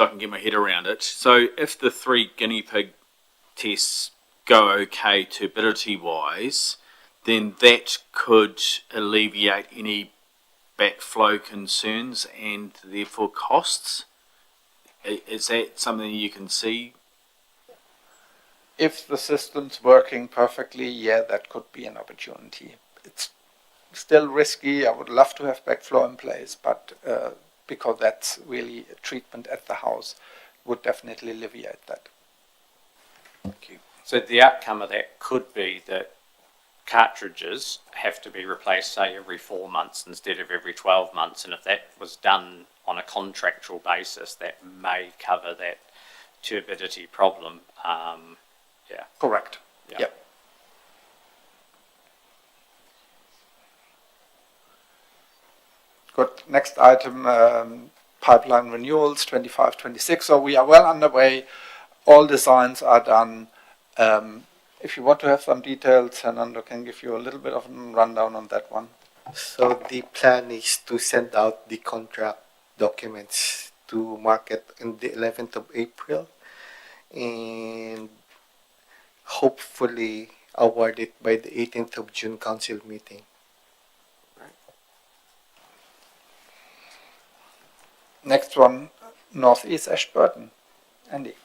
I can get my head around it. So if the 3 guinea pig tests go okay turbidity-wise, then that could alleviate any backflow concerns and therefore costs. Is that something you can see? If the system's working perfectly, yeah, that could be an opportunity. It's still risky. I would love to have backflow in place, but because that's really a treatment at the house, would definitely alleviate that. Thank you. So the outcome of that could be that cartridges have to be replaced, say, every 4 months instead of every 12 months. And if that was done on a contractual basis, that may cover that turbidity problem. Yeah. Correct. Yeah. Yep. Good. Next item, pipeline renewals, 25, 26. So we are well underway. All designs are done. If you want to have some details, Fernando can give you a little bit of a rundown on that one. So the plan is to send out the contract documents to market on the 11th of April and hopefully award it by the 18th of June council meeting. Next one, Northeast Ashburton. Andy.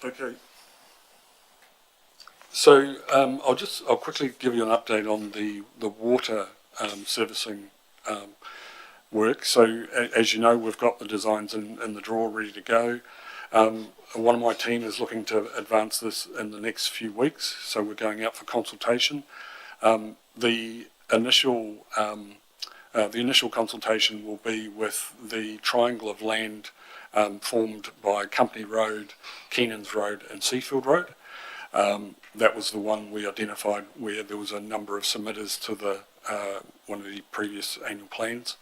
Okay. So I'll quickly give you an update on the water servicing work. So as you know, we've got the designs in the drawer ready to go. One of my team is looking to advance this in the next few weeks, so we're going out for consultation. The initial consultation will be with the triangle of land formed by Company Road, Keenan's Road and Seafield Road. That was the one we identified where there was a number of submitters to the one of the previous annual plans.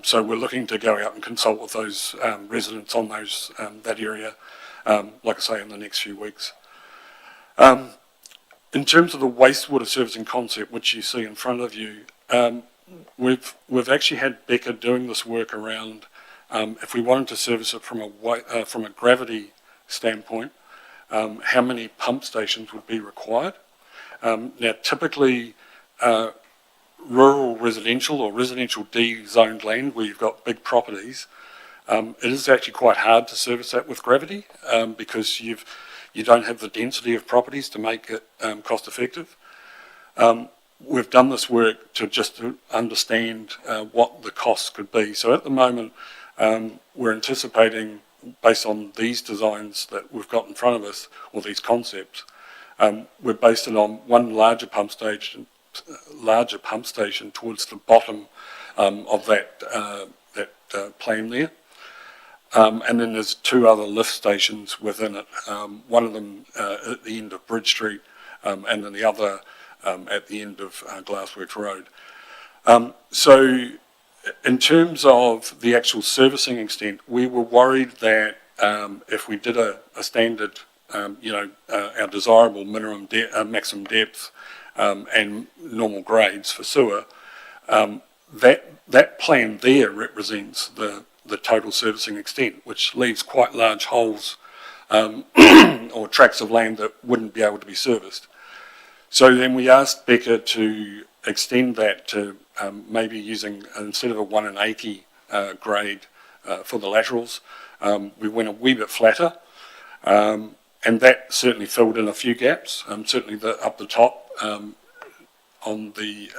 So we're looking to go out and consult with those residents on those that area, like I say, in the next few weeks. In terms of the wastewater servicing concept, which you see in front of you, we've actually had Becca doing this work around if we wanted to service it from a gravity standpoint, how many pump stations would be required. Now, typically, rural residential or residential D-zoned land where you've got big properties, it is actually quite hard to service that with gravity because you don't have the density of properties to make it cost effective. We've done this work to understand what the costs could be. So at the moment, we're anticipating, based on these designs that we've got in front of us, or these concepts, we're based it on one larger pump station towards the bottom of that plan there. And then there's two other lift stations within it, one of them at the end of Bridge Street and then the other at the end of Glassworks Road. So in terms of the actual servicing extent, we were worried that if we did a standard, our desirable maximum depth and normal grades for sewer, that plan there represents the total servicing extent, which leaves quite large holes or tracts of land that wouldn't be able to be serviced. So then we asked Becca to extend that to maybe using, instead of a 1 in 80 grade for the laterals, we went a wee bit flatter, and that certainly filled in a few gaps. Certainly up the top on the,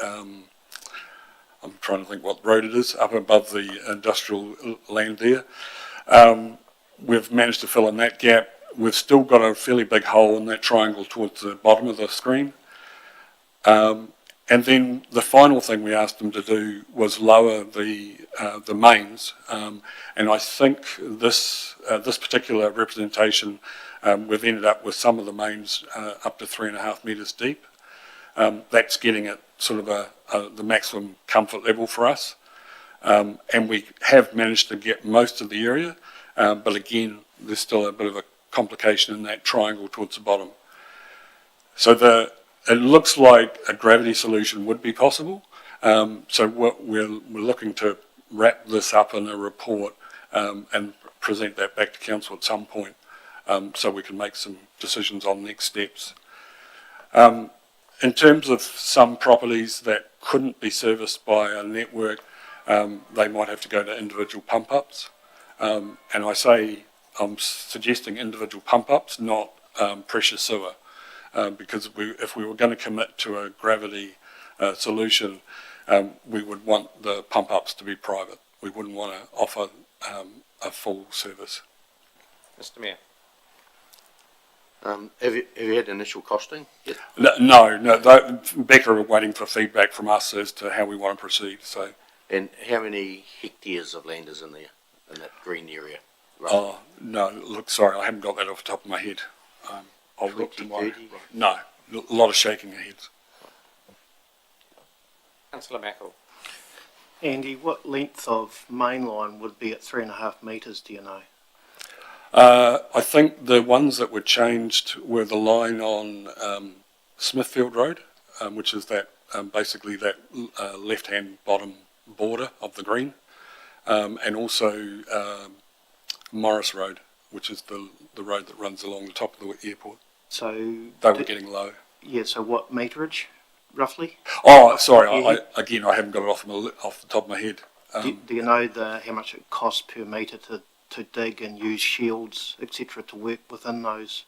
I'm trying to think what road it is, up above the industrial land there. We've managed to fill in that gap. We've still got a fairly big hole in that triangle towards the bottom of the screen. And then the final thing we asked them to do was lower the mains. And I think this particular representation, we've ended up with some of the mains up to 3.5 metres deep. That's getting it sort of the maximum comfort level for us. And we have managed to get most of the area, but again, there's still a bit of a complication in that triangle towards the bottom. So it looks like a gravity solution would be possible. So we're looking to wrap this up in a report and present that back to council at some point so we can make some decisions on next steps. in terms of some properties that couldn't be serviced by a network, they might have to go to individual pump-ups. And I say I'm suggesting individual pump-ups, not pressure sewer, because if we were going to commit to a gravity solution, we would want the pump-ups to be private. We wouldn't want to offer a full service. Mr Mayor. Have you had initial costing yet? No. Becca are waiting for feedback from us as to how we want to proceed. So, And how many hectares of land is in there, in that green area? oh no, look, sorry, I haven't got that off the top of my head. I'll look 20, tomorrow. 30? No, a lot of shaking of heads. Councillor Mackel. Andy, what length of main line would be at 3.5 metres, do you know? I think the ones that were changed were the line on Smithfield Road, which is that basically that left-hand bottom border of the green, and also Morris Road, which is the road that runs along the top of the airport. So They were getting low. yeah, so what meterage, roughly? Oh, sorry, Yeah. I haven't got it off the top of my head. Do you know how much it costs per metre to dig and use shields, etc., to work within those?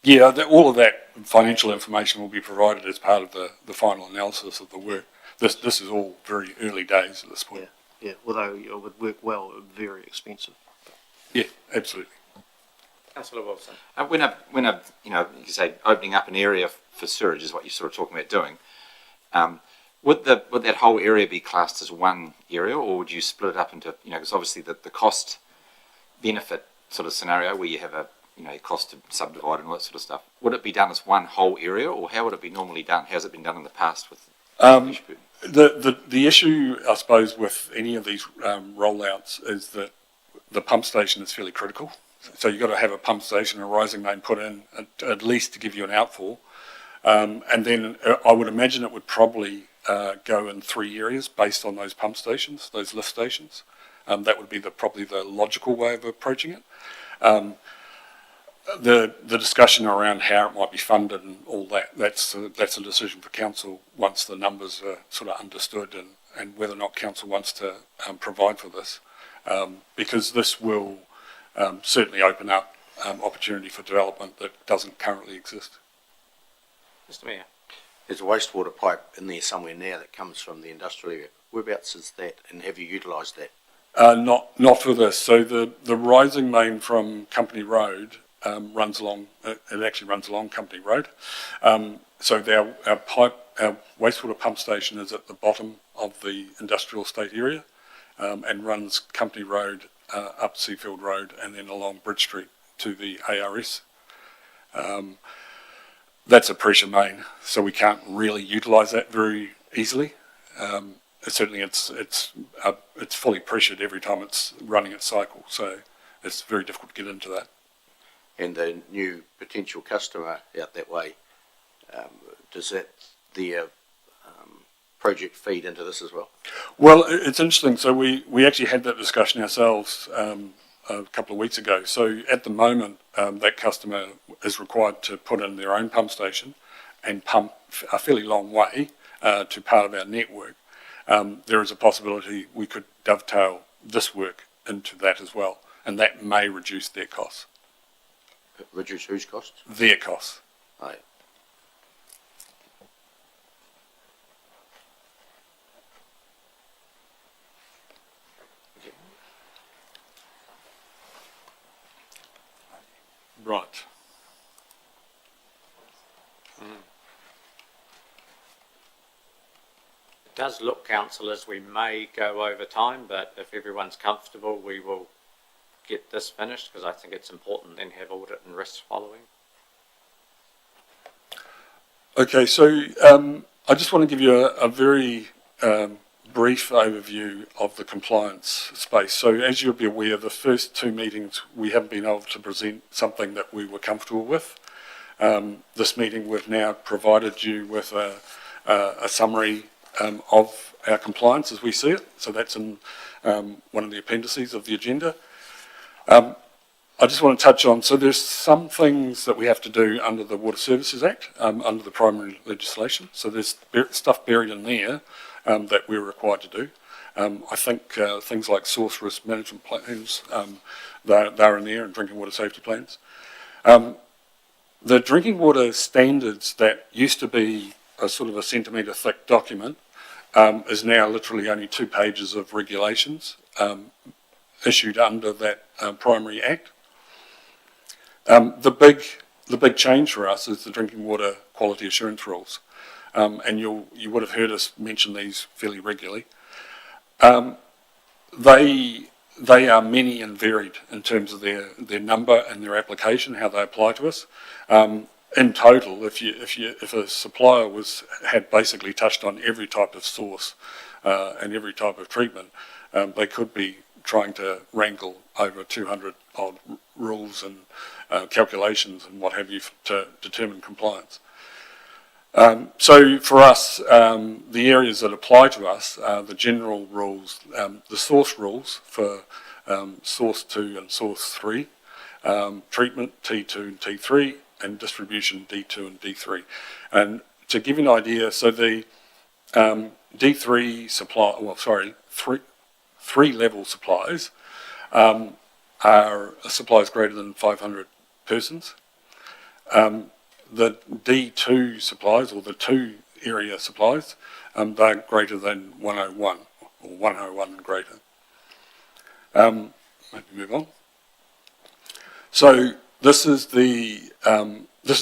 Yeah, all of that financial information will be provided as part of the final analysis of the work. This is all very early days at this point. Yeah, although it would work well, it would be very expensive. Yeah, absolutely. Councillor Wilson. When a you say opening up an area for sewerage is what you're sort of talking about doing, would that whole area be classed as one area, or would you split it up into, because obviously the cost benefit sort of scenario where you have a cost to subdivide and all that sort of stuff, would it be done as one whole area, or how would it be normally done? How's it been done in the past with The issue, I suppose, with any of these rollouts is that the pump station is fairly critical. So you've got to have a pump station, a rising main put in at least to give you an outfall. And then I would imagine it would probably go in 3 areas based on those pump stations, those lift stations. That would be probably the logical way of approaching it. The discussion around how it might be funded and all that's a decision for council once the numbers are sort of understood and whether or not council wants to provide for this, because this will certainly open up opportunity for development that doesn't currently exist. Mr Mayor. There's a wastewater pipe in there somewhere now that comes from the industrial area. Whereabouts is that, and have you utilised that? Not for this. So the rising main from Company Road runs along. It actually runs along Company Road. So our wastewater pump station is at the bottom of the industrial estate area, and runs Company Road up Seafield Road and then along Bridge Street to the ARS. That's a pressure main, so we can't really utilise that very easily. Certainly, it's fully pressured every time it's running its cycle, so it's very difficult to get into that. And the new potential customer out that way, does the project feed into this as well? Well, it's interesting. So we actually had that discussion ourselves a couple of weeks ago. So at the moment, that customer is required to put in their own pump station and pump a fairly long way to part of our network. There is a possibility we could dovetail this work into that as well, and that may reduce their costs. Reduce whose costs? Their costs. Oh, yeah. Right. It does look, councillors, we may go over time, but if everyone's comfortable, we will get this finished, because I think it's important then have audit and risk following. Okay, so I just want to give you a very brief overview of the compliance space. So as you'll be aware, the first 2 meetings we haven't been able to present something that we were comfortable with. This meeting we've now provided you with a summary of our compliance as we see it. So that's in one of the appendices of the agenda. I just want to touch on, so there's some things that we have to do under the Water Services Act, under the primary legislation. So there's stuff buried in there that we're required to do. I think things like source risk management plans, they're in there, and drinking water safety plans. The drinking water standards that used to be a sort of a centimetre thick document is now literally only 2 pages of regulations issued under that primary act. The big change for us is the drinking water quality assurance rules, and you would have heard us mention these fairly regularly. They are many and varied in terms of their number and their application, how they apply to us. In total, if a supplier had basically touched on every type of source and every type of treatment, they could be trying to wrangle over 200 odd rules and calculations and what have you to determine compliance. So for us, the areas that apply to us are the general rules, the source rules for source 2 and source 3, treatment T2 and T3, and distribution D2 and D3. And to give you an idea, so the D3 supply, three level supplies are supplies greater than 500 persons. The D2 supplies, or the 2 area supplies, they're greater than 101, or 101 and greater. Maybe move on. So this is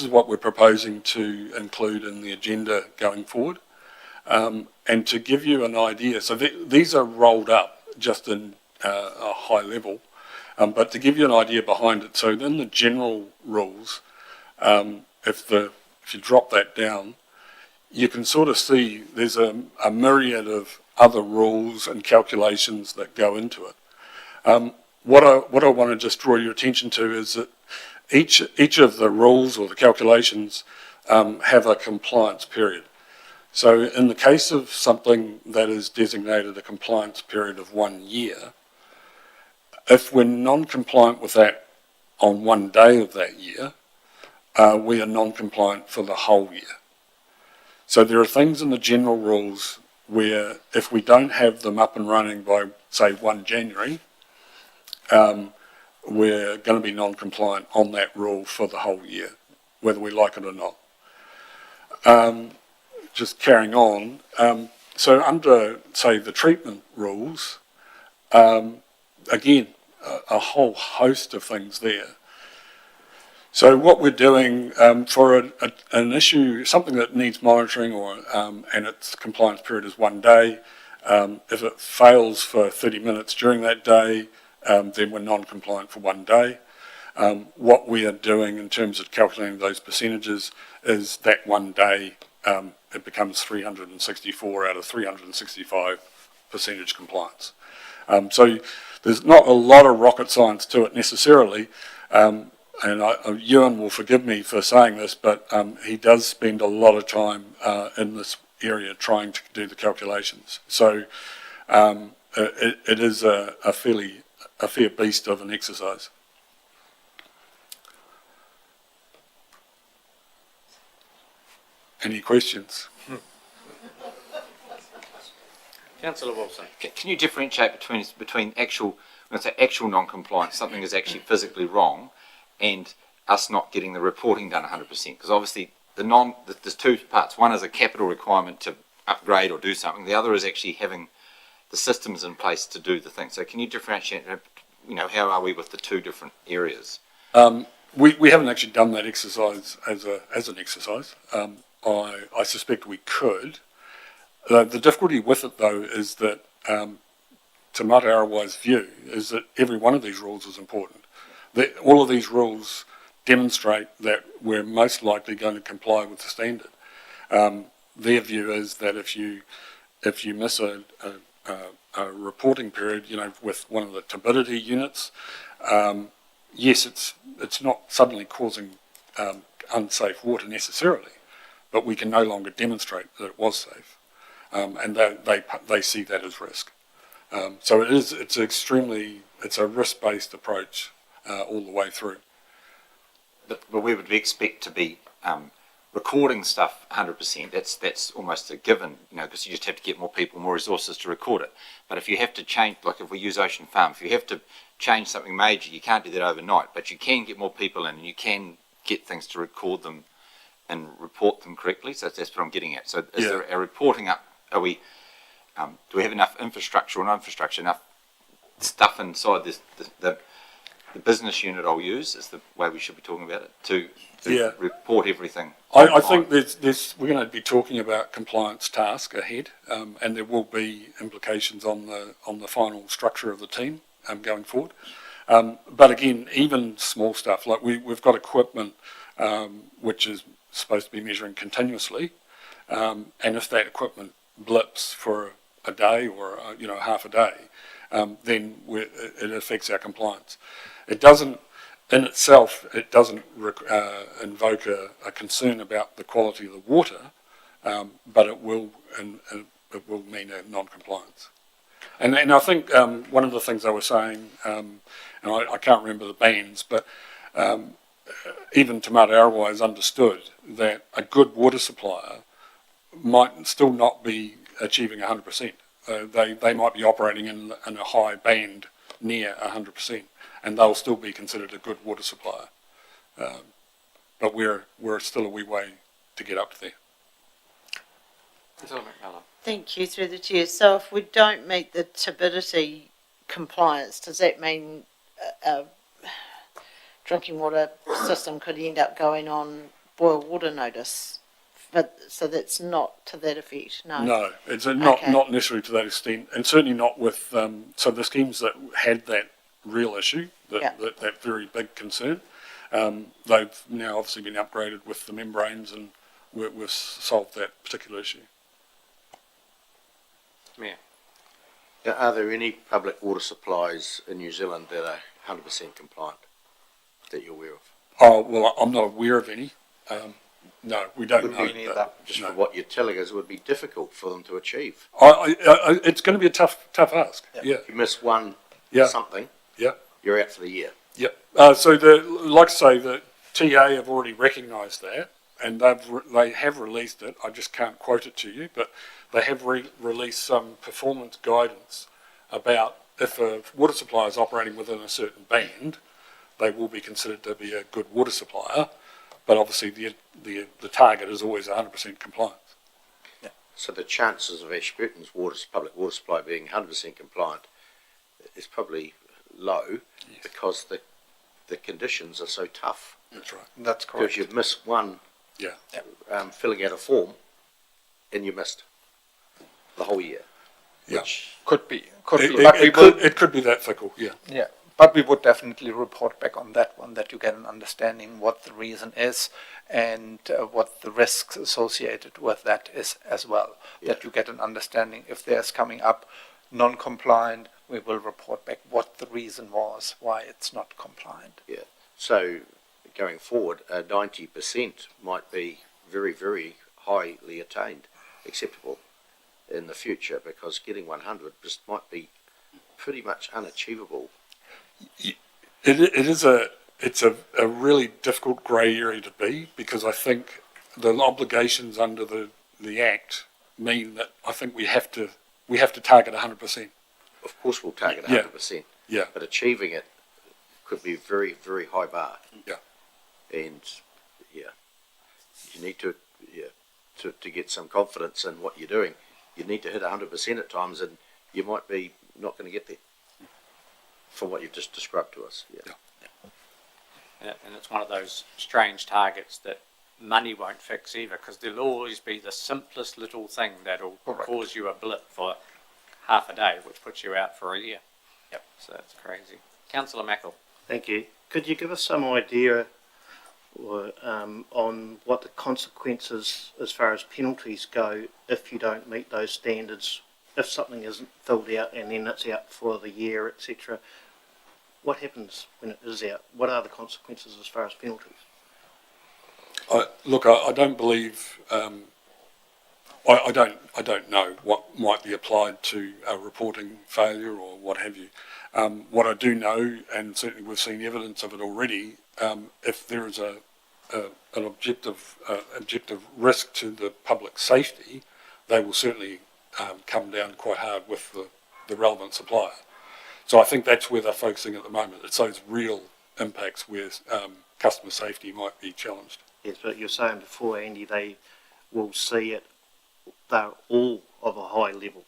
what we're proposing to include in the agenda going forward. And to give you an idea, so these are rolled up just in a high level, but to give you an idea behind it, so in the general rules, if you drop that down, you can sort of see there's a myriad of other rules and calculations that go into it. What I want to just draw your attention to is that each of the rules or the calculations have a compliance period. So in the case of something that is designated a compliance period of 1 year, if we're non-compliant with that on one day of that year, we are non-compliant for the whole year. So there are things in the general rules where if we don't have them up and running by, say, 1 January, we're going to be non-compliant on that rule for the whole year, whether we like it or not. Just carrying on, so under, say, the treatment rules, again, a whole host of things there. So what we're doing for an issue, something that needs monitoring, or and its compliance period is 1 day, if it fails for 30 minutes during that day, then we're non-compliant for 1 day. What we are doing in terms of calculating those percentages is that 1 day, it becomes 364 out of 365 percentage compliance. So there's not a lot of rocket science to it necessarily, and Ewan will forgive me for saying this, but he does spend a lot of time in this area trying to do the calculations. So it is a fair beast of an exercise. Any questions? Councillor Wilson. Can you differentiate between actual, when I say actual non-compliance, something is actually physically wrong, and us not getting the reporting done 100%? Because obviously there's 2 parts. One is a capital requirement to upgrade or do something. The other is actually having the systems in place to do the thing. So can you differentiate, how are we with the 2 different areas? We haven't actually done that exercise as an exercise. I suspect we could. The difficulty with it, though, is that, to Mata Arawai's view, is that every one of these rules is important. All of these rules demonstrate that we're most likely going to comply with the standard. Their view is that if you miss a reporting period, with one of the turbidity units, yes, it's not suddenly causing unsafe water necessarily, but we can no longer demonstrate that it was safe, and they see that as risk. So it's a risk-based approach all the way through. But we would expect to be recording stuff 100%. That's almost a given, because you just have to get more people, more resources to record it. But if you have to change, like if we use Ocean Farm, if you have to change something major, you can't do that overnight. But you can get more people in, and you can get things to record them and report them correctly. So that's what I'm getting at. So is there a reporting up? Are we? Do we have enough infrastructure or non-infrastructure, enough stuff inside the business unit I'll use, is the way we should be talking about it, to report everything? I think we're going to be talking about compliance task ahead, and there will be implications on the final structure of the team going forward. But again, even small stuff, like we've got equipment which is supposed to be measuring continuously, and if that equipment blips for a day or half a day, then it affects our compliance. It doesn't, in itself, invoke a concern about the quality of the water, but it will mean a non-compliance. And I think one of the things they were saying, and I can't remember the bands, but even Te Mata Arawa has understood that a good water supplier might still not be achieving 100%. They might be operating in a high band near 100%, and they'll still be considered a good water supplier. But we're still a wee way to get up to there. Thank you, through the chair. So if we don't meet the turbidity compliance, does that mean a drinking water system could end up going on boil water notice? But so that's not to that effect, no? No, it's not necessarily to that extent, and certainly not with so the schemes that had that real issue, that very big concern, they've now obviously been upgraded with the membranes, and we've solved that particular issue. Yeah. Now, are there any public water supplies in New Zealand that are 100% compliant that you're aware of? Oh, well, I'm not aware of any. No, we don't know. Just for what you're telling us, it would be difficult for them to achieve. It's going to be a tough ask. Yeah. If you miss one something, you're out for the year. Yep. So like I say, the TA have already recognised that, and they have released it. I just can't quote it to you, but they have released some performance guidance about if a water supplier is operating within a certain band, they will be considered to be a good water supplier. But obviously, the target is always 100% compliance. Yeah. So the chances of Ashburton's public water supply being 100% compliant is probably low because the conditions are so tough. That's right. That's correct. Because you've missed one filling out a form, and you missed the whole year. Yeah. Which Could be. It could be that fickle, yeah. Yeah, but we would definitely report back on that one, that you get an understanding what the reason is and what the risks associated with that is as well. That you get an understanding if there's coming up non-compliant, we will report back what the reason was, why it's not compliant. Yeah. So going forward, 90% might be very, very highly attained, acceptable in the future, because getting 100 just might be pretty much unachievable. It's a really difficult grey area to be, because I think the obligations under the Act mean that I think we have to target 100%. Of course, we'll target 100%. Yeah. But achieving it could be a very, very high bar. Yeah. And you need to get some confidence in what you're doing. You need to hit 100% at times, and you might be not going to get there. From what you've just described to us, And it's one of those strange targets that money won't fix either, because there'll always be the simplest little thing that'll cause you a blip for half a day, which puts you out for a year. Yep. So it's crazy. Councillor Mackel. Thank you. Could you give us some idea on what the consequences as far as penalties go if you don't meet those standards, if something isn't filled out and then it's out for the year, etc.? What happens when it is out? What are the consequences as far as penalties? Look, I don't believe. I don't know what might be applied to a reporting failure or what have you. What I do know, and certainly we've seen evidence of it already, if there is an objective risk to the public safety, they will certainly come down quite hard with the relevant supplier. So I think that's where they're focusing at the moment. It's those real impacts where customer safety might be challenged. Yes, but you're saying before, Andy, they will see it, they're all of a high level.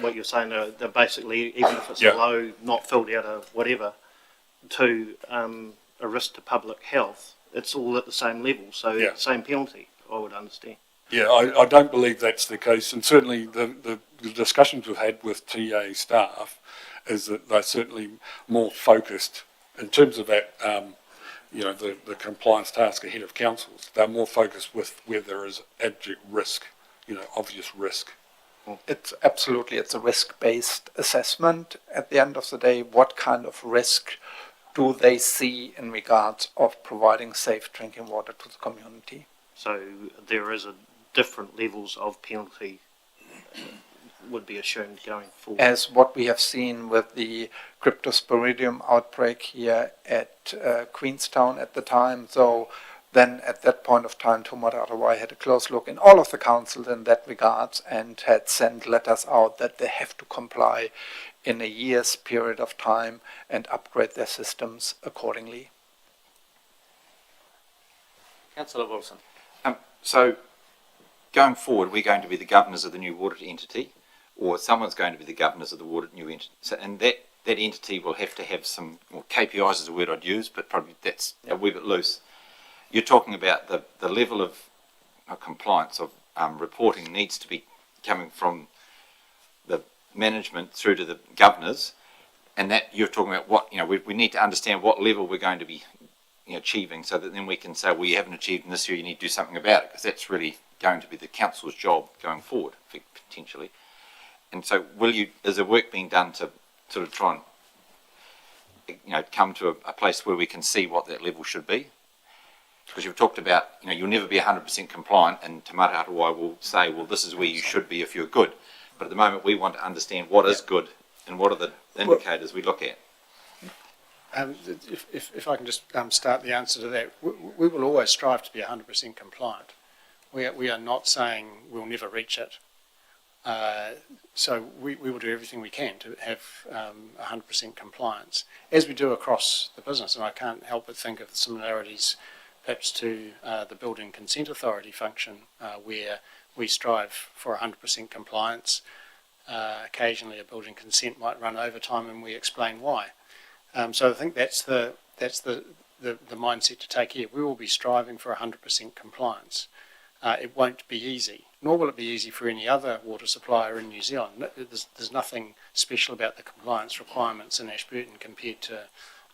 What you're saying, they're basically, even if it's Yeah. low, not filled out of whatever, to a risk to public health, it's all at the same level, so Yeah. same penalty, I would understand. Yeah, I don't believe that's the case, and certainly the discussions we've had with TA staff is that they're certainly more focused in terms of that, the compliance task ahead of councils. They're more focused with where there is abject risk, obvious risk. It's a risk-based assessment. At the end of the day, what kind of risk do they see in regards of providing safe drinking water to the community? So there is a different levels of penalty would be assumed going forward. As what we have seen with the cryptosporidium outbreak here at Queenstown at the time. So then at that point of time, Te Matarawai had a close look in all of the councils in that regards and had sent letters out that they have to comply in a year's period of time and upgrade their systems accordingly. Councillor Wilson. So going forward, we're going to be the governors of the new water entity, or someone's going to be the governors of the water new entity. So, and that entity will have to have some, well, KPIs is a word I'd use, but probably that's a wee bit loose. You're talking about the level of compliance of reporting needs to be coming from the management through to the governors, and that you're talking about what, we need to understand what level we're going to be achieving, so that then we can say, well, you haven't achieved in this year, you need to do something about it, because that's really going to be the council's job going forward, potentially. And so is there work being done to sort of try and come to a place where we can see what that level should be? Because you've talked about, you'll never be 100% compliant, and Te Matarawai will say, well, this is where you should be if you're good. But at the moment, we want to understand what is good and what are the indicators we look at. If I can just start the answer to that, we will always strive to be 100% compliant. We are not saying we'll never reach it. So we will do everything we can to have 100% compliance, as we do across the business. And I can't help but think of the similarities perhaps to the Building Consent Authority function, where we strive for 100% compliance. Occasionally a building consent might run overtime, and we explain why. So I think that's the mindset to take here. We will be striving for 100% compliance. It won't be easy, nor will it be easy for any other water supplier in New Zealand. There's nothing special about the compliance requirements in Ashburton compared to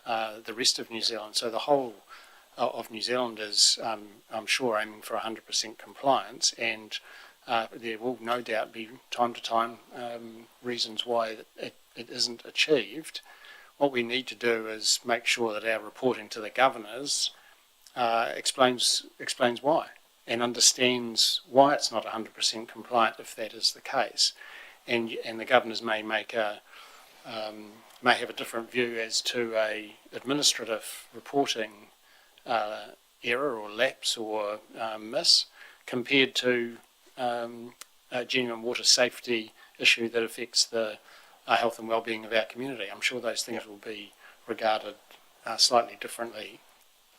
the rest of New Zealand. So the whole of New Zealand is, I'm sure, aiming for 100% compliance, and there will no doubt be time to time reasons why it isn't achieved. What we need to do is make sure that our reporting to the governors explains why, and understands why it's not 100% compliant if that is the case. And the governors may have a different view as to a administrative reporting error or lapse or miss compared to a genuine water safety issue that affects the health and well-being of our community. I'm sure those things will be regarded slightly differently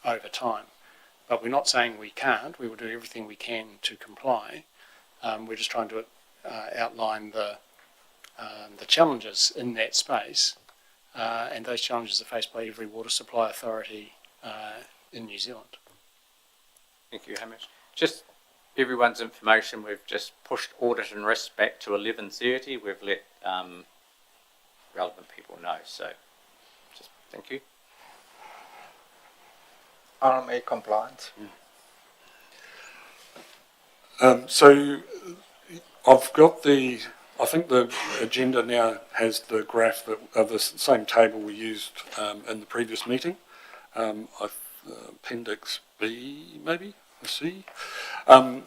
over time. But we're not saying we can't. We will do everything we can to comply. We're just trying to outline the challenges in that space, and those challenges are faced by every water supply authority in New Zealand. Thank you, Hamish. Just everyone's information, we've just pushed audit and risk back to 11:30. We've let relevant people know, so just thank you. RMA compliance. So I've got I think the agenda now has the graph of the same table we used in the previous meeting. Appendix B, maybe, or C. I've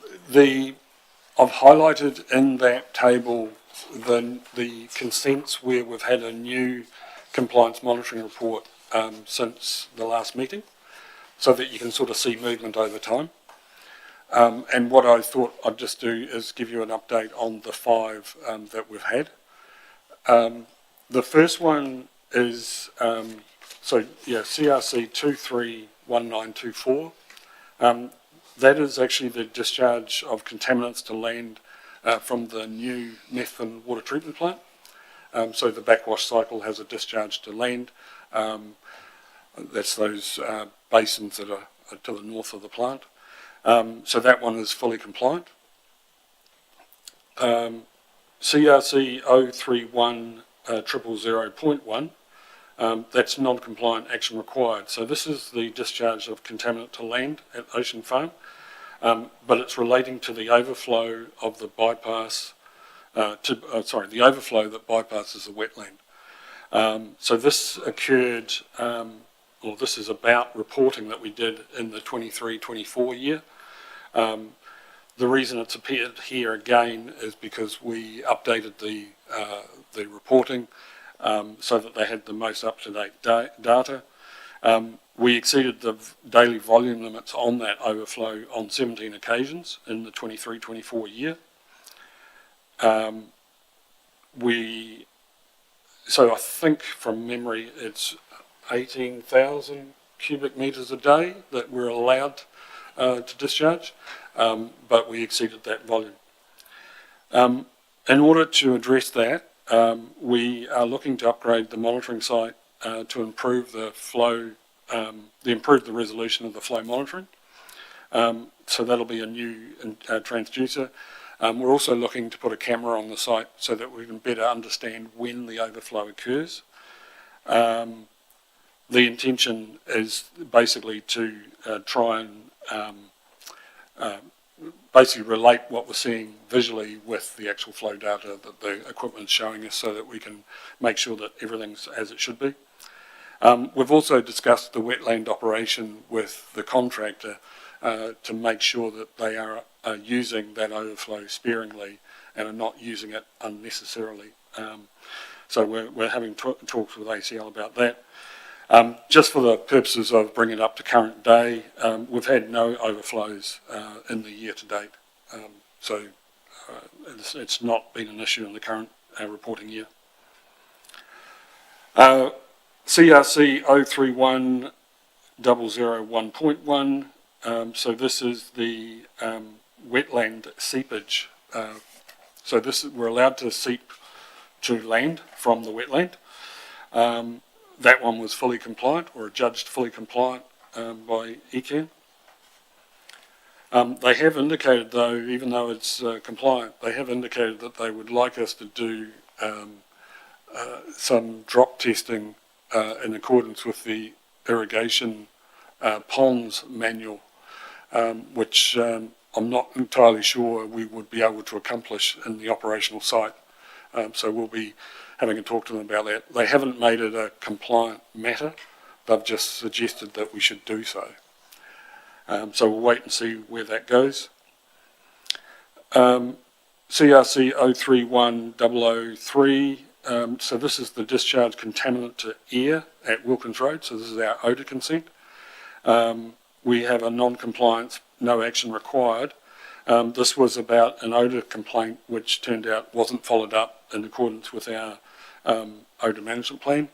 highlighted in that table the consents where we've had a new compliance monitoring report since the last meeting, so that you can sort of see movement over time. And what I thought I'd just do is give you an update on the 5 that we've had. The first one is, CRC 231924. That is actually the discharge of contaminants to land from the new Methven water treatment plant. So the backwash cycle has a discharge to land. That's those basins that are to the north of the plant. So that one is fully compliant. CRC 03100.1, that's non-compliant action required. So this is the discharge of contaminant to land at Ocean Farm, but it's relating to the overflow of the bypass, the overflow that bypasses the wetland. So this occurred, this is about reporting that we did in the 23-24 year. The reason it's appeared here again is because we updated the reporting so that they had the most up-to-date data. We exceeded the daily volume limits on that overflow on 17 occasions in the 23-24 year. So I think from memory it's 18,000 cubic metres a day that we're allowed to discharge, but we exceeded that volume. In order to address that, we are looking to upgrade the monitoring site to improve the flow, improve the resolution of the flow monitoring. So that'll be a new transducer. We're also looking to put a camera on the site so that we can better understand when the overflow occurs. The intention is basically to try and basically relate what we're seeing visually with the actual flow data that the equipment's showing us, so that we can make sure that everything's as it should be. We've also discussed the wetland operation with the contractor to make sure that they are using that overflow sparingly and are not using it unnecessarily. So we're having talks with ACL about that. Just for the purposes of bringing it up to current day, we've had no overflows in the year to date. So it's not been an issue in the current reporting year. CRC 0310001.1, so this is the wetland seepage. So we're allowed to seep to land from the wetland. That one was fully compliant, or adjudged fully compliant by ECAN. They have indicated, though, even though it's compliant, they have indicated that they would like us to do some drop testing in accordance with the irrigation ponds manual, which I'm not entirely sure we would be able to accomplish in the operational site. So we'll be having a talk to them about that. They haven't made it a compliant matter. They've just suggested that we should do so. So we'll wait and see where that goes. CRC 031003, so this is the discharge contaminant to air at Wilkins Road, so this is our odour consent. We have a non-compliance, no action required. This was about an odour complaint which turned out wasn't followed up in accordance with our odour management plan.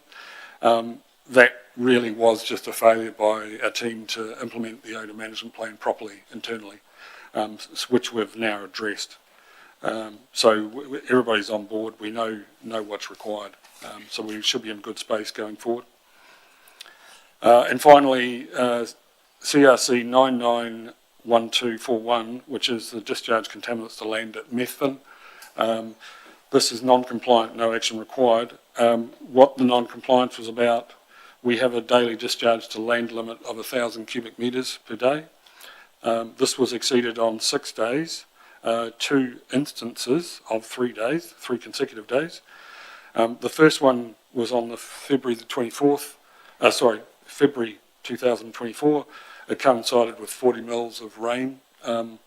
That really was just a failure by our team to implement the odour management plan properly internally, which we've now addressed. So everybody's on board, we know what's required, so we should be in good space going forward. And finally, CRC 991241, which is the discharge contaminants to land at Methven. This is non-compliant, no action required. What the non-compliance was about, we have a daily discharge to land limit of 1,000 cubic metres per day. This was exceeded on 6 days, 2 instances of 3 days, 3 consecutive days. The first one was on the February 2024. It coincided with 40 mils of rain in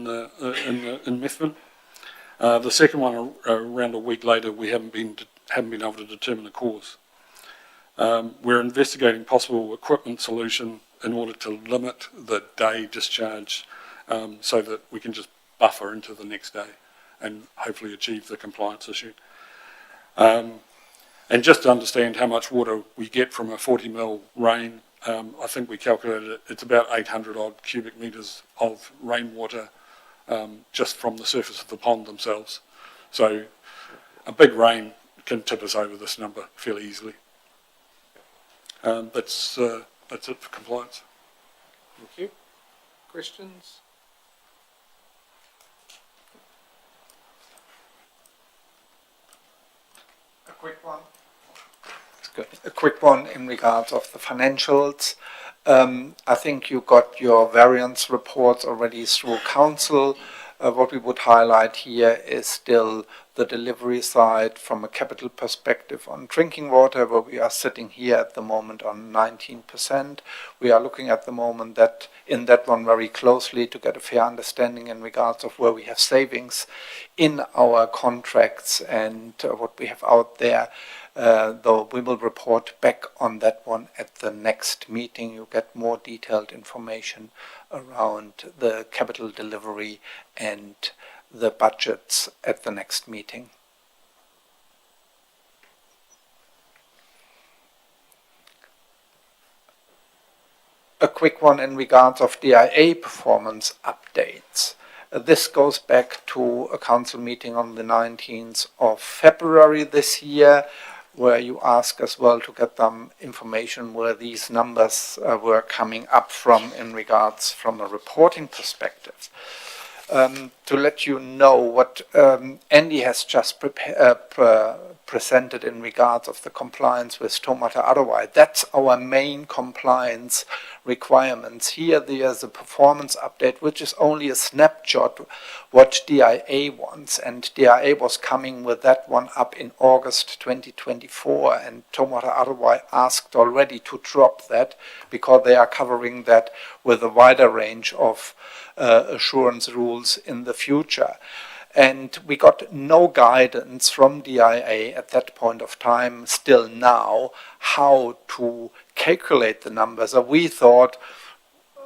Methven. The second one, around a week later, we haven't been able to determine the cause. We're investigating possible equipment solution in order to limit the day discharge, so that we can just buffer into the next day and hopefully achieve the compliance issue. And just to understand how much water we get from a 40 mil rain, I think we calculated it, it's about 800 odd cubic metres of rainwater just from the surface of the pond themselves. So a big rain can tip us over this number fairly easily. That's it for compliance. Thank you. Questions? A quick one. It's good. A quick one in regards of the financials. I think you got your variance reports already through council. What we would highlight here is still the delivery side from a capital perspective on drinking water, where we are sitting here at the moment on 19%. We are looking at the moment that in that one very closely to get a fair understanding in regards of where we have savings in our contracts and what we have out there. Though we will report back on that one at the next meeting. You get more detailed information around the capital delivery and the budgets at the next meeting. A quick one in regards of DIA performance updates. This goes back to a council meeting on the 19th of February this year, where you ask as well to get them information where these numbers were coming up from in regards from a reporting perspective. To let you know what Andy has just presented in regards of the compliance with Taumata Arawai. That's our main compliance requirements. Here there's a performance update, which is only a snapshot what DIA wants, and DIA was coming with that one up in August 2024, and Taumata Arawai asked already to drop that because they are covering that with a wider range of assurance rules in the future. And we got no guidance from DIA at that point of time, still now, how to calculate the numbers. So we thought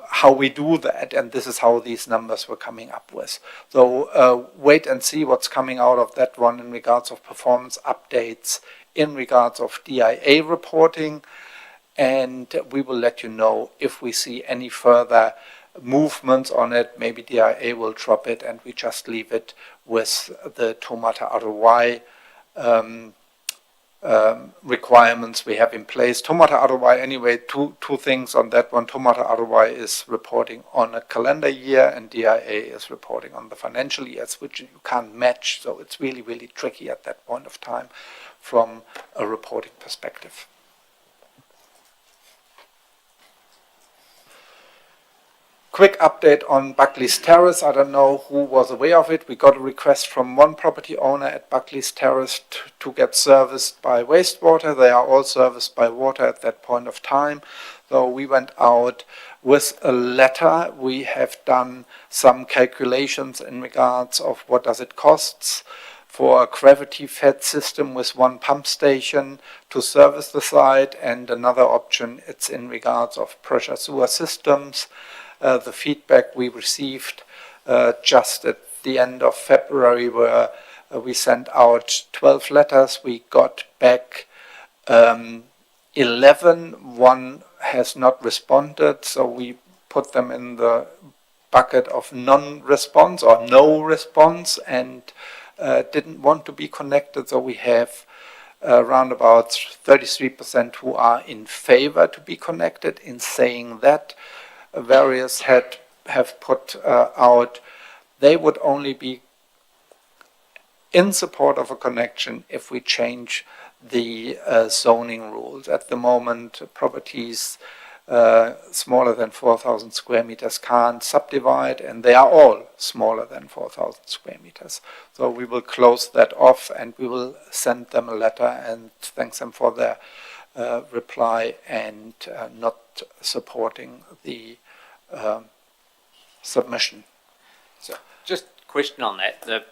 how we do that, and this is how these numbers were coming up with. So wait and see what's coming out of that one in regards of performance updates, in regards of DIA reporting, and we will let you know if we see any further movements on it. Maybe DIA will drop it and we just leave it with the Taumata Arawai requirements we have in place. Taumata Arawai, anyway, two things on that one. Taumata Arawai is reporting on a calendar year and DIA is reporting on the financial years, which you can't match. So it's really, really tricky at that point of time from a reporting perspective. Quick update on Buckley's Terrace. I don't know who was aware of it. We got a request from one property owner at Buckley's Terrace to get serviced by wastewater. They are all serviced by water at that point of time. So we went out with a letter. We have done some calculations in regards of what does it costs for a gravity-fed system with one pump station to service the site, and another option, it's in regards of pressure sewer systems. The feedback we received just at the end of February, where we sent out 12 letters, we got back 11. One has not responded, so we put them in the bucket of non-response or no response, and didn't want to be connected. So we have around about 33% who are in favor to be connected. In saying that, various have put out they would only be in support of a connection if we change the zoning rules. At the moment, properties smaller than 4,000 square meters can't subdivide, and they are all smaller than 4,000 square meters. So we will close that off, and we will send them a letter and thank them for their reply and not supporting the submission. So just a question on that.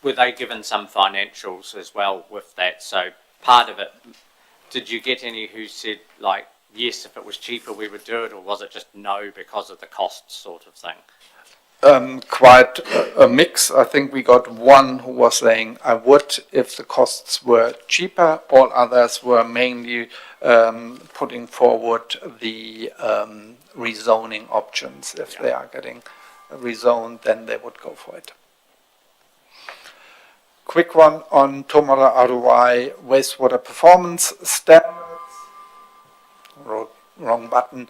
were they given some financials as well with that? So part of it, did you get any who said like, yes, if it was cheaper we would do it, or was it just no because of the costs sort of thing? Quite a mix. I think we got one who was saying, I would if the costs were cheaper. All others were mainly putting forward the rezoning options. If they are getting rezoned, then they would go for it. Quick one on Tomara ROI wastewater performance standards. Wrong button.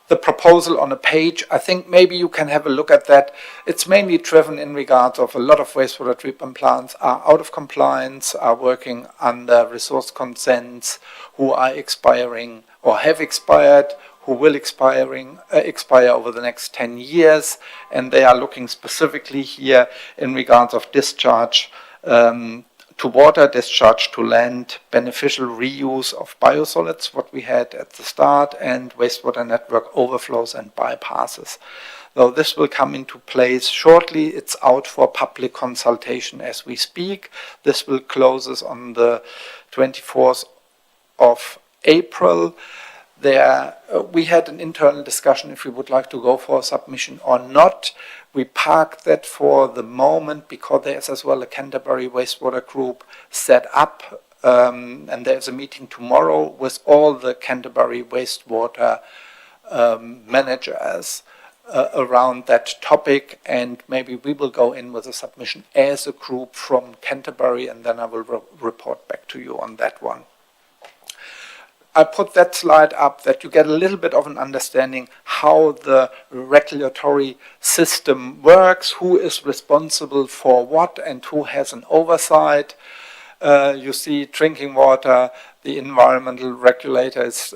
The proposal on a page, I think maybe you can have a look at that. It's mainly driven in regards of a lot of wastewater treatment plants are out of compliance, are working under resource consents, who are expiring or have expired, who will expire over the next 10 years. And they are looking specifically here in regards of discharge to water, discharge to land, beneficial reuse of biosolids, what we had at the start, and wastewater network overflows and bypasses. So this will come into place shortly. It's out for public consultation as we speak. This will close on the 24th of April. There, we had an internal discussion if we would like to go for a submission or not. We parked that for the moment because there's as well a Canterbury wastewater group set up, and there's a meeting tomorrow with all the Canterbury wastewater managers around that topic, and maybe we will go in with a submission as a group from Canterbury, and then I will report back to you on that one. I put that slide up that you get a little bit of an understanding how the regulatory system works, who is responsible for what and who has an oversight. You see drinking water, the environmental regulator is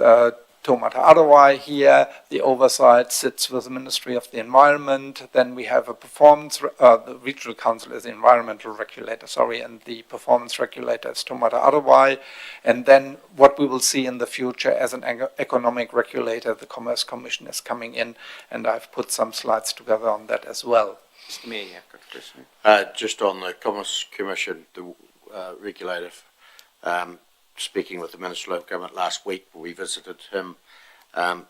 Tomata Arawai here. The oversight sits with the Ministry of the Environment. Then we have a performance, the Regional Council is the environmental regulator, and the performance regulator is Tomata Arawai. And then what we will see in the future as an economic regulator, the Commerce Commission is coming in, and I've put some slides together on that as well. Mr. Mayor, you've got a question. Just on the Commerce Commission, the regulator, speaking with the Minister of Local Government last week, we visited him.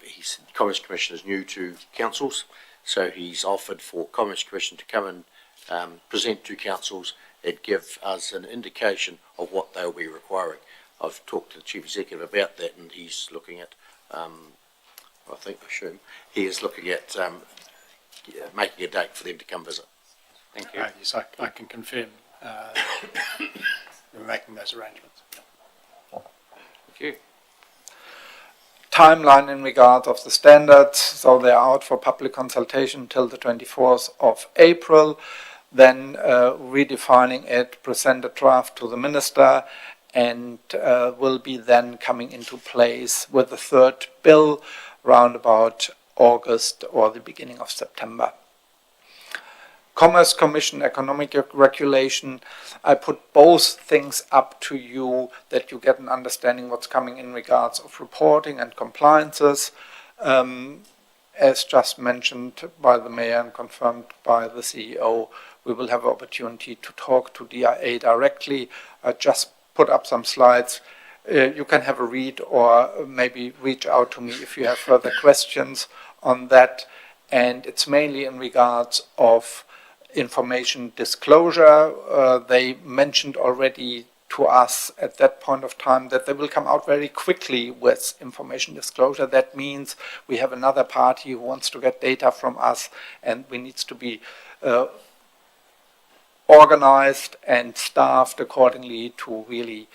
He said the Commerce Commission is new to councils, so he's offered for Commerce Commission to come and present to councils and give us an indication of what they'll be requiring. I've talked to the Chief Executive about that, and he's looking at, he is looking at making a date for them to come visit. Thank you. Yes, I can confirm we're making those arrangements. Thank you. Timeline in regard of the standards, so they're out for public consultation till the 24th of April, then redefining it, present a draft to the Minister, and will be then coming into place with the third bill round about August or the beginning of September. Commerce Commission, economic regulation, I put both things up to you that you get an understanding what's coming in regards of reporting and compliances. As just mentioned by the Mayor and confirmed by the CEO, we will have an opportunity to talk to DIA directly. I just put up some slides. You can have a read or maybe reach out to me if you have further questions on that. And it's mainly in regards of information disclosure. They mentioned already to us at that point of time that they will come out very quickly with information disclosure. That means we have another party who wants to get data from us, and we need to be organized and staffed accordingly to really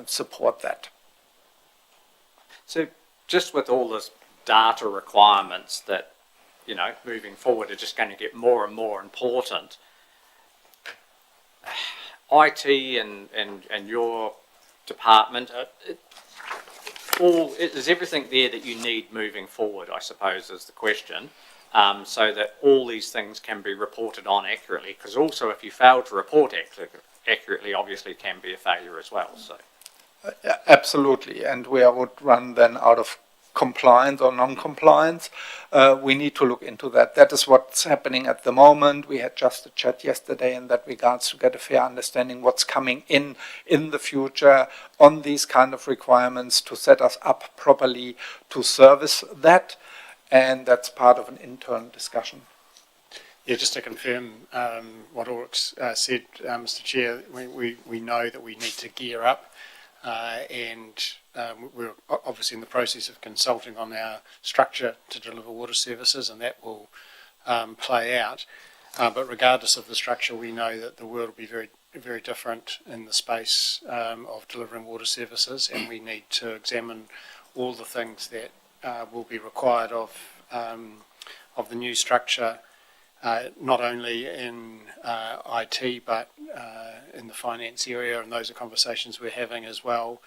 support that. So just with all this data requirements that, you know, moving forward are just going to get more and more important, IT and your department, is everything there that you need moving forward, I suppose, is the question, so that all these things can be reported on accurately, because also if you fail to report accurately, obviously it can be a failure as well. So. Absolutely, and we would run then out of compliance or non-compliance. We need to look into that. That is what's happening at the moment. We had just a chat yesterday in that regards to get a fair understanding what's coming in the future on these kind of requirements to set us up properly to service that. And that's part of an internal discussion. Yeah, just to confirm what Ulrich said, Mr. Chair, we know that we need to gear up, and we're obviously in the process of consulting on our structure to deliver water services, and that will play out. But regardless of the structure, we know that the world will be very, very different in the space of delivering water services, and we need to examine all the things that will be required of the new structure. Not only in IT, but in the finance area, and those are conversations we're having as well.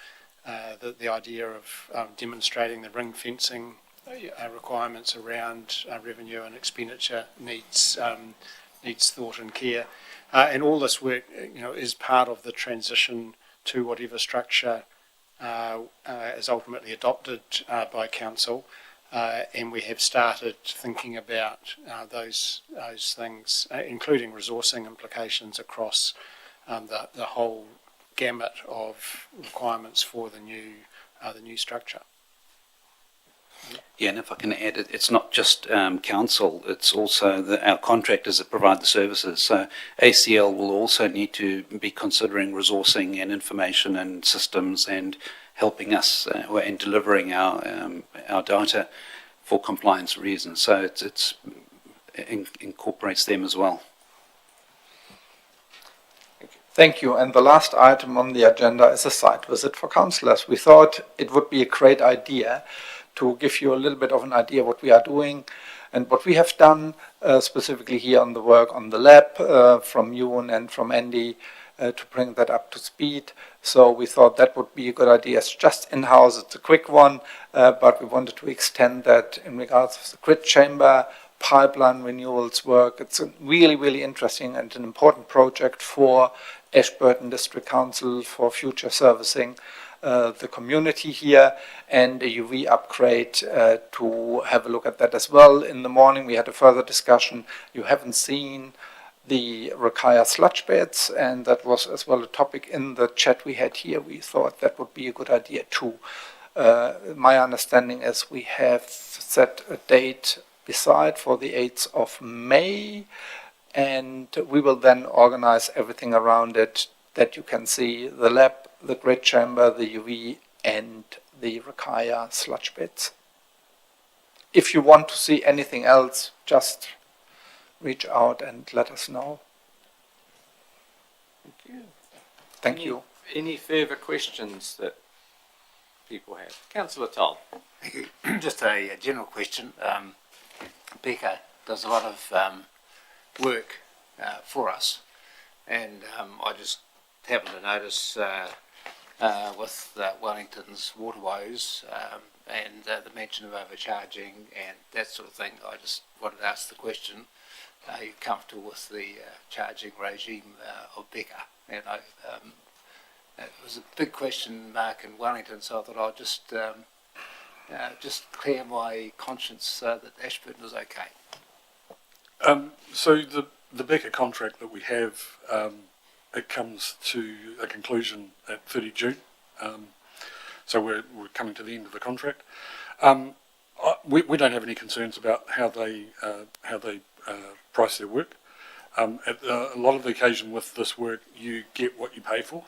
The idea of demonstrating the ring fencing requirements around revenue and expenditure needs thought and care, and all this work, is part of the transition to whatever structure is ultimately adopted by council. And we have started thinking about those things, including resourcing implications across the whole gamut of requirements for the new structure. Yeah, and if I can add, it's not just council, it's also our contractors that provide the services. So ACL will also need to be considering resourcing and information and systems and helping us and delivering our data for compliance reasons. So it incorporates them as well. Thank you. And the last item on the agenda is a site visit for councillors. We thought it would be a great idea to give you a little bit of an idea what we are doing and what we have done, specifically here on the work on the lab from Ewan and from Andy, to bring that up to speed. So we thought that would be a good idea. It's just in-house, it's a quick one, but we wanted to extend that in regards to the grid chamber, pipeline renewals work. It's a really, really interesting and an important project for Ashburton District Council for future servicing the community here, and a UV upgrade to have a look at that as well. In the morning we had a further discussion. You haven't seen the Rakaya sludge beds, and that was as well a topic in the chat we had here. We thought that would be a good idea too. My understanding is we have set a date beside for the 8th of May, and we will then organize everything around it that you can see: the lab, the grid chamber, the UV, and the Rakaya sludge beds. If you want to see anything else, just reach out and let us know. Thank you. Any further questions that people have? Councillor Toll. Thank you. Just a general question. Becca does a lot of work for us, and I just happened to notice with Wellington's water woes and the mention of overcharging and that sort of thing, I just wanted to ask the question, are you comfortable with the charging regime of Becca? You know, it was a big question mark in Wellington, so I thought I'd just clear my conscience that Ashburton is okay. So the Becca contract that we have, it comes to a conclusion at 30 June. So we're coming to the end of the contract. We don't have any concerns about how they price their work. At a lot of the occasion with this work, you get what you pay for.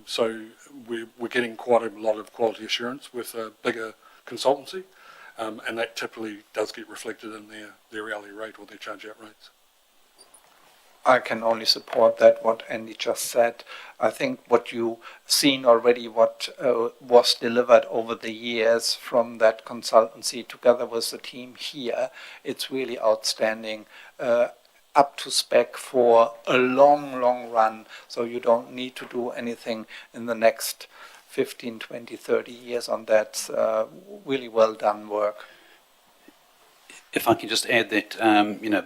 So we're getting quite a lot of quality assurance with a bigger consultancy, and that typically does get reflected in their hourly rate or their charge out rates. I can only support that, what Andy just said. I think what you've seen already, what was delivered over the years from that consultancy together with the team here, it's really outstanding, up to spec for a long, long run. So you don't need to do anything in the next 15, 20, 30 years on that. Really well done work. If I can just add that,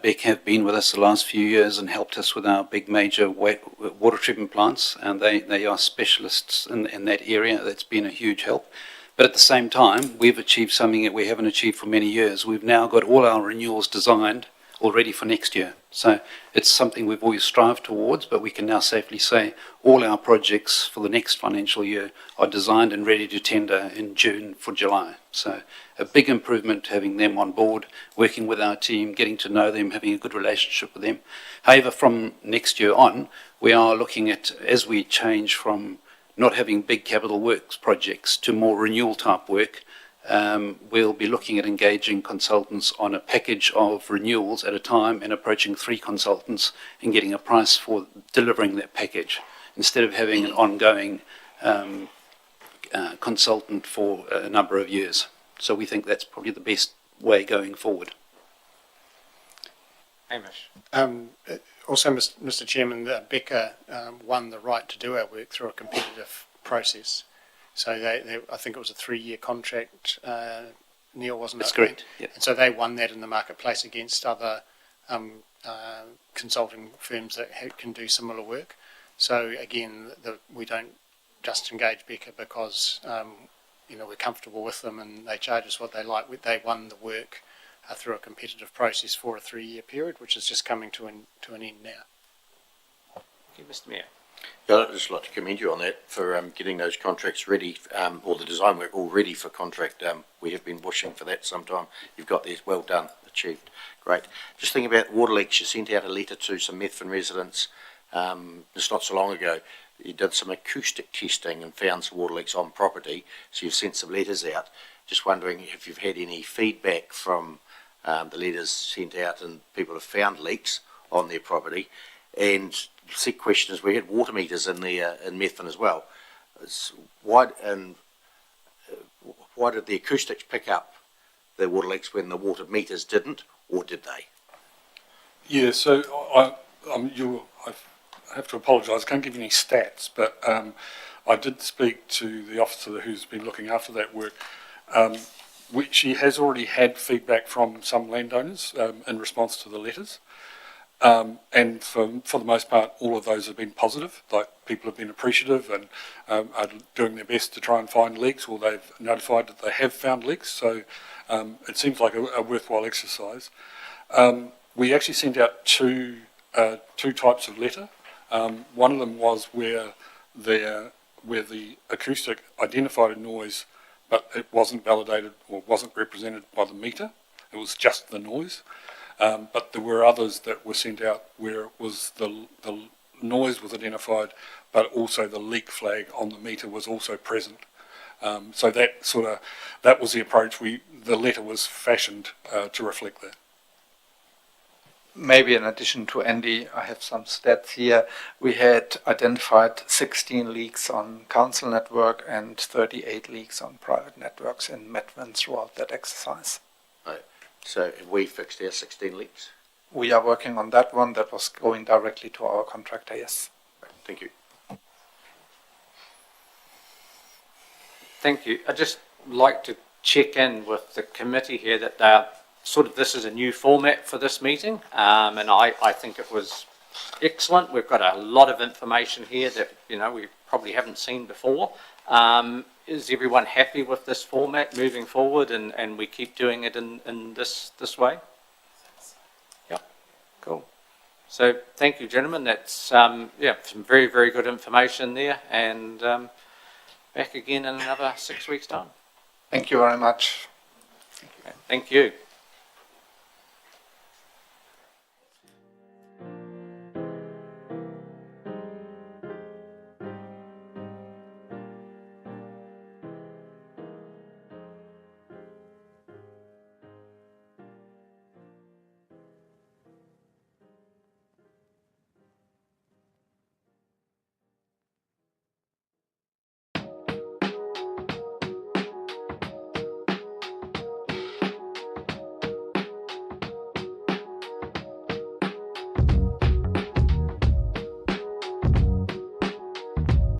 Beck have been with us the last few years and helped us with our big major water treatment plants, and they are specialists in that area. That's been a huge help. But at the same time, we've achieved something that we haven't achieved for many years. We've now got all our renewals designed already for next year. So it's something we've always strived towards, but we can now safely say all our projects for the next financial year are designed and ready to tender in June for July. So a big improvement having them on board, working with our team, getting to know them, having a good relationship with them. However, from next year on, we are looking at, as we change from not having big capital works projects to more renewal type work, we'll be looking at engaging consultants on a package of renewals at a time and approaching 3 consultants and getting a price for delivering that package instead of having an ongoing consultant for a number of years. So we think that's probably the best way going forward. Hamish. Also, Mr. Chairman, Becca won the right to do our work through a competitive process. So I think it was a 3-year contract, Neil, wasn't it? That's correct, yeah. And so they won that in the marketplace against other consulting firms that can do similar work. So again, we don't just engage Becca because we're comfortable with them and they charge us what they like. They won the work through a competitive process for a 3-year period, which is just coming to an end now. Thank you, Mr. Mayor. Yeah, I'd just like to commend you on that for getting those contracts ready, or the design work all ready for contract. We have been pushing for that some time. You've got these well done, achieved. Great. Just thinking about water leaks, you sent out a letter to some Methven residents just not so long ago. You did some acoustic testing and found some water leaks on property, so you've sent some letters out. Just wondering if you've had any feedback from the letters sent out and people have found leaks on their property. And the second question is, we had water meters in there in Methven as well. Why did the acoustics pick up the water leaks when the water meters didn't, or did they? Yeah, so I have to apologise, I can't give you any stats, but I did speak to the officer who's been looking after that work. She has already had feedback from some landowners in response to the letters. And for the most part, all of those have been positive. Like, people have been appreciative and are doing their best to try and find leaks, or they've notified that they have found leaks. So it seems like a worthwhile exercise. We actually sent out two types of letter. One of them was where the acoustic identified a noise, but it wasn't validated or wasn't represented by the meter. It was just the noise. But there were others that were sent out where it was the noise was identified, but also the leak flag on the meter was also present. So that was the approach. The letter was fashioned to reflect that. Maybe in addition to Andy, I have some stats here. We had identified 16 leaks on council network and 38 leaks on private networks in Methven throughout that exercise. Right. So have we fixed our 16 leaks? We are working on that one. That was going directly to our contractor, yes. Right. Thank you. Thank you. I'd just like to check in with the committee here that they are this is a new format for this meeting, and I think it was excellent. We've got a lot of information here that we probably haven't seen before. Is everyone happy with this format moving forward, and we keep doing it in this way? Yeah, cool. So thank you, gentlemen. That's some very, very good information there, and back again in another 6 weeks' time. Thank you very much. Thank you.